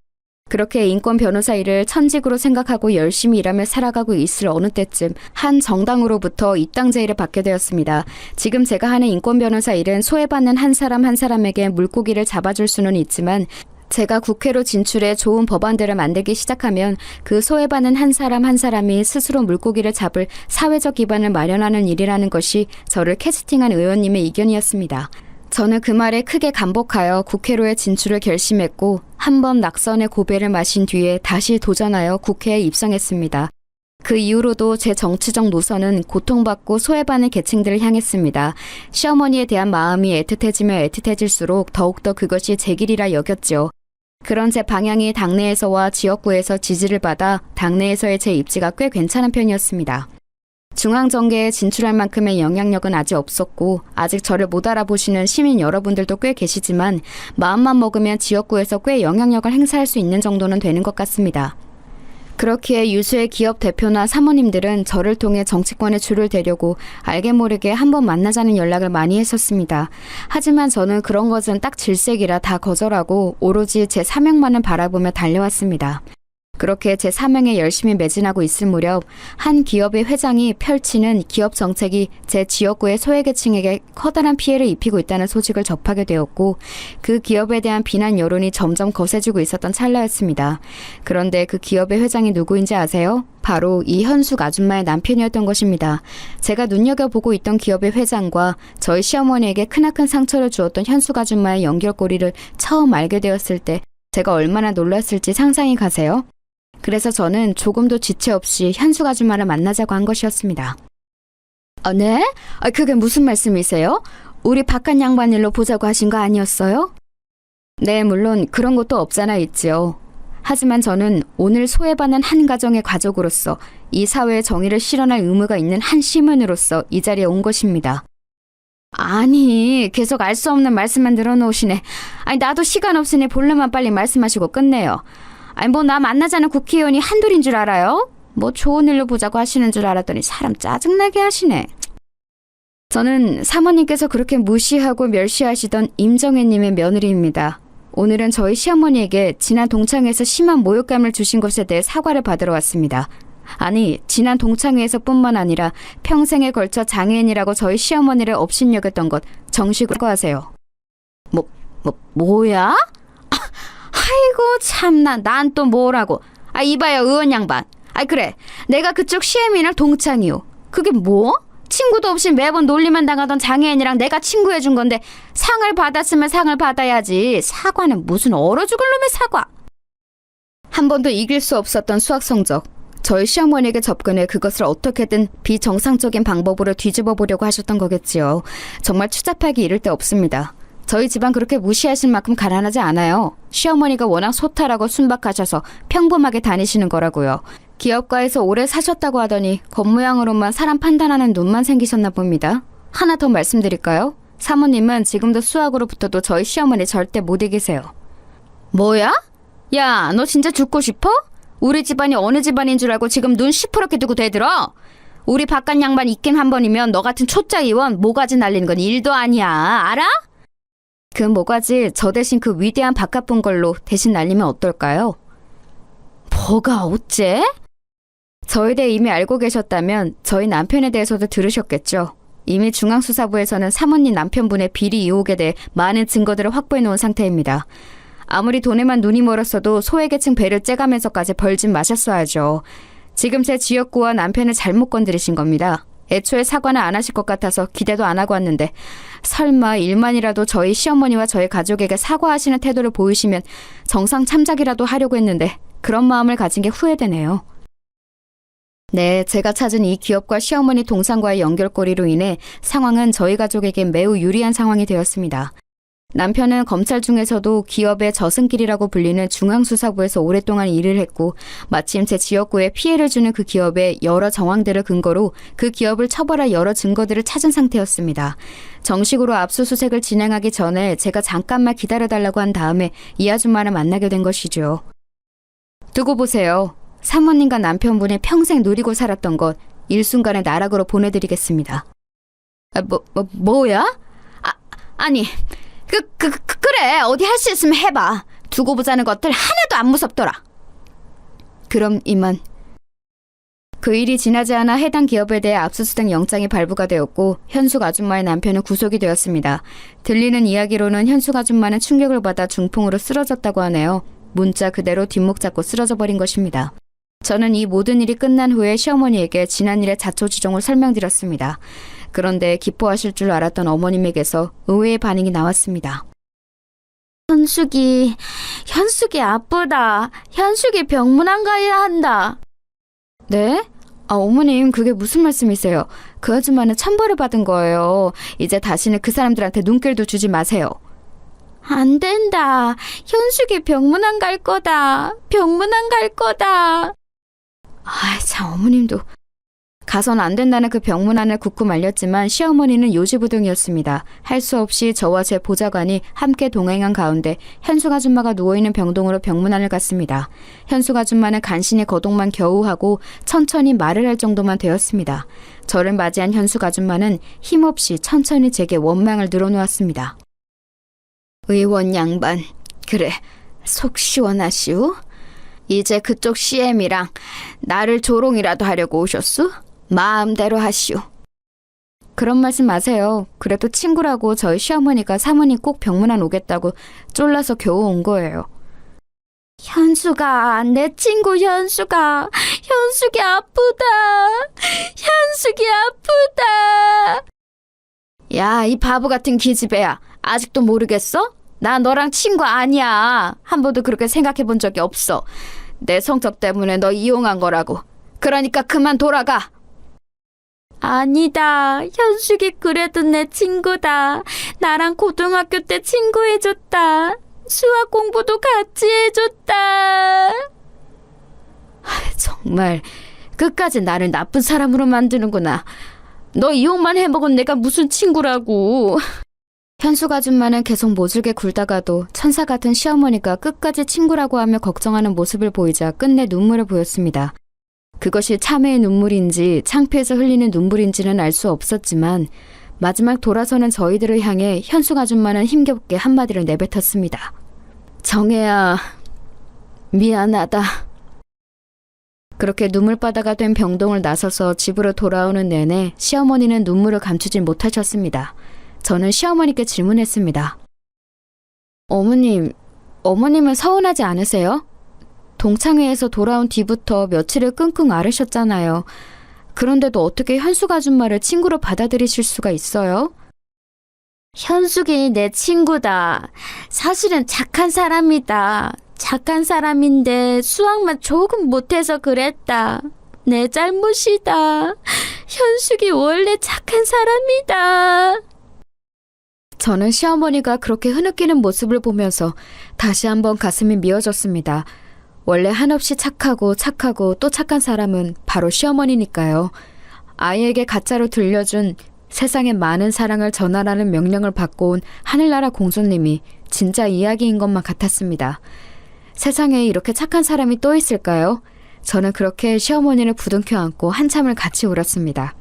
그렇게 인권 변호사 일을 천직으로 생각하고 열심히 일하며 살아가고 있을 어느 때쯤 한 정당으로부터 입당 제의를 받게 되었습니다. 지금 제가 하는 인권 변호사 일은 소외받는 한 사람 한 사람에게 물고기를 잡아줄 수는 있지만 제가 국회로 진출해 좋은 법안들을 만들기 시작하면 그 소외받는 한 사람 한 사람이 스스로 물고기를 잡을 사회적 기반을 마련하는 일이라는 것이 저를 캐스팅한 의원님의 의견이었습니다. 저는 그 말에 크게 감복하여 국회로의 진출을 결심했고 한 번 낙선의 고배를 마신 뒤에 다시 도전하여 국회에 입성했습니다. 그 이후로도 제 정치적 노선은 고통받고 소외받는 계층들을 향했습니다. 시어머니에 대한 마음이 애틋해지면 애틋해질수록 더욱더 그것이 제 길이라 여겼죠. 그런 제 방향이 당내에서와 지역구에서 지지를 받아 당내에서의 제 입지가 꽤 괜찮은 편이었습니다. 중앙정계에 진출할 만큼의 영향력은 아직 없었고 아직 저를 못 알아보시는 시민 여러분들도 꽤 계시지만 마음만 먹으면 지역구에서 꽤 영향력을 행사할 수 있는 정도는 되는 것 같습니다. 그렇기에 유수의 기업 대표나 사모님들은 저를 통해 정치권에 줄을 대려고 알게 모르게 한번 만나자는 연락을 많이 했었습니다. 하지만 저는 그런 것은 딱 질색이라 다 거절하고 오로지 제 사명만을 바라보며 달려왔습니다. 그렇게 제 사명에 열심히 매진하고 있을 무렵 한 기업의 회장이 펼치는 기업 정책이 제 지역구의 소외계층에게 커다란 피해를 입히고 있다는 소식을 접하게 되었고 그 기업에 대한 비난 여론이 점점 거세지고 있었던 찰나였습니다. 그런데 그 기업의 회장이 누구인지 아세요? 바로 이 현숙 아줌마의 남편이었던 것입니다. 제가 눈여겨보고 있던 기업의 회장과 저희 시어머니에게 크나큰 상처를 주었던 현숙 아줌마의 연결고리를 처음 알게 되었을 때 제가 얼마나 놀랐을지 상상이 가세요? 그래서 저는 조금도 지체 없이 현숙 아줌마를 만나자고 한 것이었습니다. 네? 그게 무슨 말씀이세요? 우리 바깥 양반 일로 보자고 하신 거 아니었어요? 네, 물론 그런 것도 없잖아 있지요. 하지만 저는 오늘 소외받는 한 가정의 가족으로서 이 사회의 정의를 실현할 의무가 있는 한 시민으로서 이 자리에 온 것입니다. 아니, 계속 알 수 없는 말씀만 늘어놓으시네. 나도 시간 없으니 본론만 빨리 말씀하시고 끝내요. 나 만나자는 국회의원이 한둘인 줄 알아요? 좋은 일로 보자고 하시는 줄 알았더니 사람 짜증나게 하시네. 저는 사모님께서 그렇게 무시하고 멸시하시던 임정혜님의 며느리입니다. 오늘은 저희 시어머니에게 지난 동창회에서 심한 모욕감을 주신 것에 대해 사과를 받으러 왔습니다. 아니, 지난 동창회에서뿐만 아니라 평생에 걸쳐 장애인이라고 저희 시어머니를 업신여겼던 것 정식으로 사과하세요. 뭐야? 아이고 참나, 난 또 뭐라고. 이봐요, 의원 양반. 그래. 내가 그쪽 시애미랑 동창이요. 그게 뭐? 친구도 없이 매번 놀리만 당하던 장애인이랑 내가 친구해준 건데 상을 받았으면 상을 받아야지. 사과는 무슨 얼어 죽을 놈의 사과. 한 번도 이길 수 없었던 수학 성적. 저희 시어머니에게 접근해 그것을 어떻게든 비정상적인 방법으로 뒤집어 보려고 하셨던 거겠지요. 정말 추잡하기 이를 데 없습니다. 저희 집안 그렇게 무시하실 만큼 가난하지 않아요. 시어머니가 워낙 소탈하고 순박하셔서 평범하게 다니시는 거라고요. 기업가에서 오래 사셨다고 하더니 겉모양으로만 사람 판단하는 눈만 생기셨나 봅니다. 하나 더 말씀드릴까요? 사모님은 지금도 수학으로 붙어도 저희 시어머니 절대 못 이기세요. 뭐야? 야, 너 진짜 죽고 싶어? 우리 집안이 어느 집안인 줄 알고 지금 눈 시퍼렇게 두고 대들어? 우리 바깥 양반 있긴 한 번이면 너 같은 초짜 의원 모가지 날리는 건 일도 아니야. 알아? 그 모가지 저 대신 그 위대한 바깥 본 걸로 대신 날리면 어떨까요? 뭐가 어째? 저에 대해 이미 알고 계셨다면 저희 남편에 대해서도 들으셨겠죠. 이미 중앙수사부에서는 사모님 남편분의 비리 의혹에 대해 많은 증거들을 확보해 놓은 상태입니다. 아무리 돈에만 눈이 멀었어도 소외계층 배를 째가면서까지 벌진 마셨어야죠. 지금 제 지역구와 남편을 잘못 건드리신 겁니다. 애초에 사과는 안 하실 것 같아서 기대도 안 하고 왔는데 설마 일만이라도 저희 시어머니와 저희 가족에게 사과하시는 태도를 보이시면 정상 참작이라도 하려고 했는데 그런 마음을 가진 게 후회되네요. 네, 제가 찾은 이 기업과 시어머니 동상과의 연결고리로 인해 상황은 저희 가족에게 매우 유리한 상황이 되었습니다. 남편은 검찰 중에서도 기업의 저승길이라고 불리는 중앙수사부에서 오랫동안 일을 했고 마침 제 지역구에 피해를 주는 그 기업의 여러 정황들을 근거로 그 기업을 처벌할 여러 증거들을 찾은 상태였습니다. 정식으로 압수수색을 진행하기 전에 제가 잠깐만 기다려달라고 한 다음에 이 아줌마를 만나게 된 것이죠. 두고 보세요. 사모님과 남편분이 평생 누리고 살았던 것 일순간에 나락으로 보내드리겠습니다. 뭐야? 아니... 그래. 어디 할 수 있으면 해봐. 두고 보자는 것들 하나도 안 무섭더라. 그럼 이만. 그 일이 지나지 않아 해당 기업에 대해 압수수색 영장이 발부가 되었고 현숙 아줌마의 남편은 구속이 되었습니다. 들리는 이야기로는 현숙 아줌마는 충격을 받아 중풍으로 쓰러졌다고 하네요. 문자 그대로 뒷목 잡고 쓰러져 버린 것입니다. 저는 이 모든 일이 끝난 후에 시어머니에게 지난 일의 자초지종을 설명드렸습니다. 그런데 기뻐하실 줄 알았던 어머님에게서 의외의 반응이 나왔습니다.
현숙이 아프다. 현숙이 병문 안 가야 한다.
네? 어머님 그게 무슨 말씀이세요? 그 아줌마는 천벌을 받은 거예요. 이제 다시는 그 사람들한테 눈길도 주지 마세요.
안 된다. 현숙이 병문 안 갈 거다. 병문 안 갈 거다.
참 어머님도. 가선 안 된다는 그 병문안을 굳고 말렸지만 시어머니는 요지부동이었습니다. 할 수 없이 저와 제 보좌관이 함께 동행한 가운데 현숙 아줌마가 누워있는 병동으로 병문안을 갔습니다. 현숙 아줌마는 간신히 거동만 겨우 하고 천천히 말을 할 정도만 되었습니다. 저를 맞이한 현숙 아줌마는 힘없이 천천히 제게 원망을 늘어놓았습니다. 의원 양반, 그래, 속 시원하시오? 이제 그쪽 CM이랑 나를 조롱이라도 하려고 오셨소? 마음대로 하시오. 그런 말씀 마세요. 그래도 친구라고 저희 시어머니가 사모님 꼭 병문안 오겠다고 쫄라서 겨우 온 거예요.
현숙아, 내 친구 현숙아. 현숙이 아프다. 현숙이 아프다.
야, 이 바보 같은 기집애야. 아직도 모르겠어? 나 너랑 친구 아니야. 한 번도 그렇게 생각해 본 적이 없어. 내 성적 때문에 너 이용한 거라고. 그러니까 그만 돌아가.
아니다. 현숙이 그래도 내 친구다. 나랑 고등학교 때 친구해줬다. 수학 공부도 같이 해줬다.
정말 끝까지 나를 나쁜 사람으로 만드는구나. 너 이용만 해먹은 내가 무슨 친구라고. 현숙 아줌마는 계속 모질게 굴다가도 천사 같은 시어머니가 끝까지 친구라고 하며 걱정하는 모습을 보이자 끝내 눈물을 보였습니다. 그것이 참회의 눈물인지 창피해서 흘리는 눈물인지는 알 수 없었지만 마지막 돌아서는 저희들을 향해 현숙 아줌마는 힘겹게 한마디를 내뱉었습니다. 정혜야, 미안하다. 그렇게 눈물바다가 된 병동을 나서서 집으로 돌아오는 내내 시어머니는 눈물을 감추지 못하셨습니다. 저는 시어머니께 질문했습니다. 어머님은 서운하지 않으세요? 동창회에서 돌아온 뒤부터 며칠을 끙끙 앓으셨잖아요. 그런데도 어떻게 현숙 아줌마를 친구로 받아들이실 수가 있어요?
현숙이 내 친구다. 사실은 착한 사람이다. 착한 사람인데 수학만 조금 못해서 그랬다. 내 잘못이다. 현숙이 원래 착한 사람이다.
저는 시어머니가 그렇게 흐느끼는 모습을 보면서 다시 한번 가슴이 미어졌습니다. 원래 한없이 착하고 또 착한 사람은 바로 시어머니니까요. 아이에게 가짜로 들려준 세상에 많은 사랑을 전하라는 명령을 받고 온 하늘나라 공주님이 진짜 이야기인 것만 같았습니다. 세상에 이렇게 착한 사람이 또 있을까요? 저는 그렇게 시어머니를 부둥켜 안고 한참을 같이 울었습니다.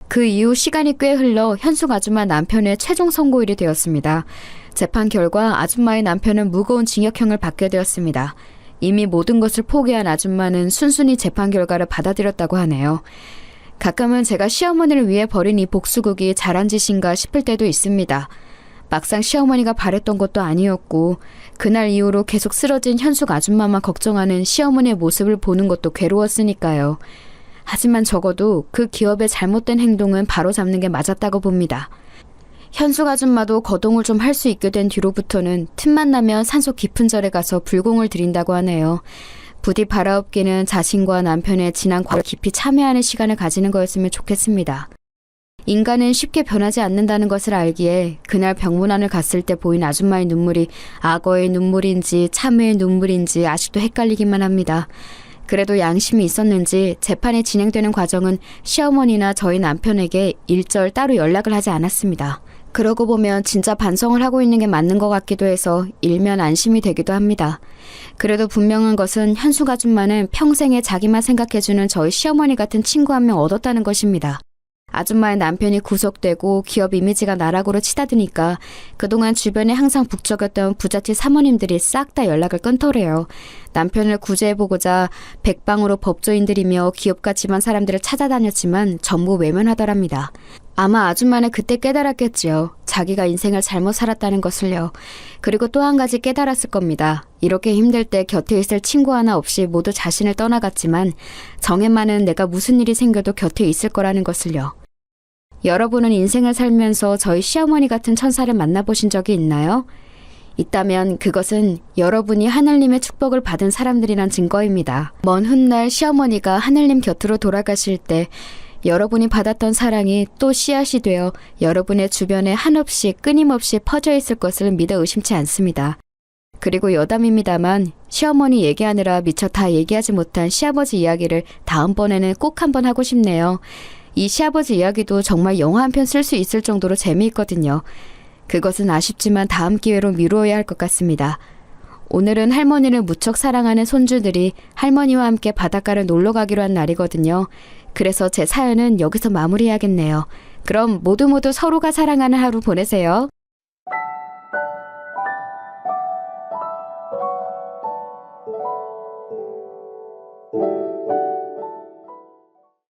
그 이후 시간이 꽤 흘러 현숙 아줌마 남편의 최종 선고일이 되었습니다. 재판 결과 아줌마의 남편은 무거운 징역형을 받게 되었습니다. 이미 모든 것을 포기한 아줌마는 순순히 재판 결과를 받아들였다고 하네요. 가끔은 제가 시어머니를 위해 벌인 이 복수극이 잘한 짓인가 싶을 때도 있습니다. 막상 시어머니가 바랬던 것도 아니었고 그날 이후로 계속 쓰러진 현숙 아줌마만 걱정하는 시어머니의 모습을 보는 것도 괴로웠으니까요. 하지만 적어도 그 기업의 잘못된 행동은 바로잡는 게 맞았다고 봅니다. 현숙 아줌마도 거동을 좀 할 수 있게 된 뒤로부터는 틈만 나면 산속 깊은 절에 가서 불공을 드린다고 하네요. 부디 바라옵기는 자신과 남편의 지난 과거를 깊이 참회하는 시간을 가지는 거였으면 좋겠습니다. 인간은 쉽게 변하지 않는다는 것을 알기에 그날 병문안을 갔을 때 보인 아줌마의 눈물이 악어의 눈물인지 참회의 눈물인지 아직도 헷갈리기만 합니다. 그래도 양심이 있었는지 재판이 진행되는 과정은 시어머니나 저희 남편에게 일절 따로 연락을 하지 않았습니다. 그러고 보면 진짜 반성을 하고 있는 게 맞는 것 같기도 해서 일면 안심이 되기도 합니다. 그래도 분명한 것은 현숙 아줌마는 평생에 자기만 생각해주는 저희 시어머니 같은 친구 한 명 얻었다는 것입니다. 아줌마의 남편이 구속되고 기업 이미지가 나락으로 치닫으니까 그동안 주변에 항상 북적였던 부잣집 사모님들이 싹 다 연락을 끊더래요. 남편을 구제해보고자 백방으로 법조인들이며 기업가 집안 사람들을 찾아다녔지만 전부 외면하더랍니다. 아마 아줌마는 그때 깨달았겠지요. 자기가 인생을 잘못 살았다는 것을요. 그리고 또 한 가지 깨달았을 겁니다. 이렇게 힘들 때 곁에 있을 친구 하나 없이 모두 자신을 떠나갔지만 정혜만은 내가 무슨 일이 생겨도 곁에 있을 거라는 것을요. 여러분은 인생을 살면서 저희 시어머니 같은 천사를 만나보신 적이 있나요? 있다면 그것은 여러분이 하늘님의 축복을 받은 사람들이란 증거입니다. 먼 훗날 시어머니가 하늘님 곁으로 돌아가실 때 여러분이 받았던 사랑이 또 씨앗이 되어 여러분의 주변에 한없이 끊임없이 퍼져 있을 것을 믿어 의심치 않습니다. 그리고 여담입니다만 시어머니 얘기하느라 미처 다 얘기하지 못한 시아버지 이야기를 다음번에는 꼭 한번 하고 싶네요. 이 시아버지 이야기도 정말 영화 한 편 쓸 수 있을 정도로 재미있거든요. 그것은 아쉽지만 다음 기회로 미루어야 할 것 같습니다. 오늘은 할머니를 무척 사랑하는 손주들이 할머니와 함께 바닷가를 놀러 가기로 한 날이거든요. 그래서 제 사연은 여기서 마무리해야겠네요. 그럼 모두 서로가 사랑하는 하루 보내세요.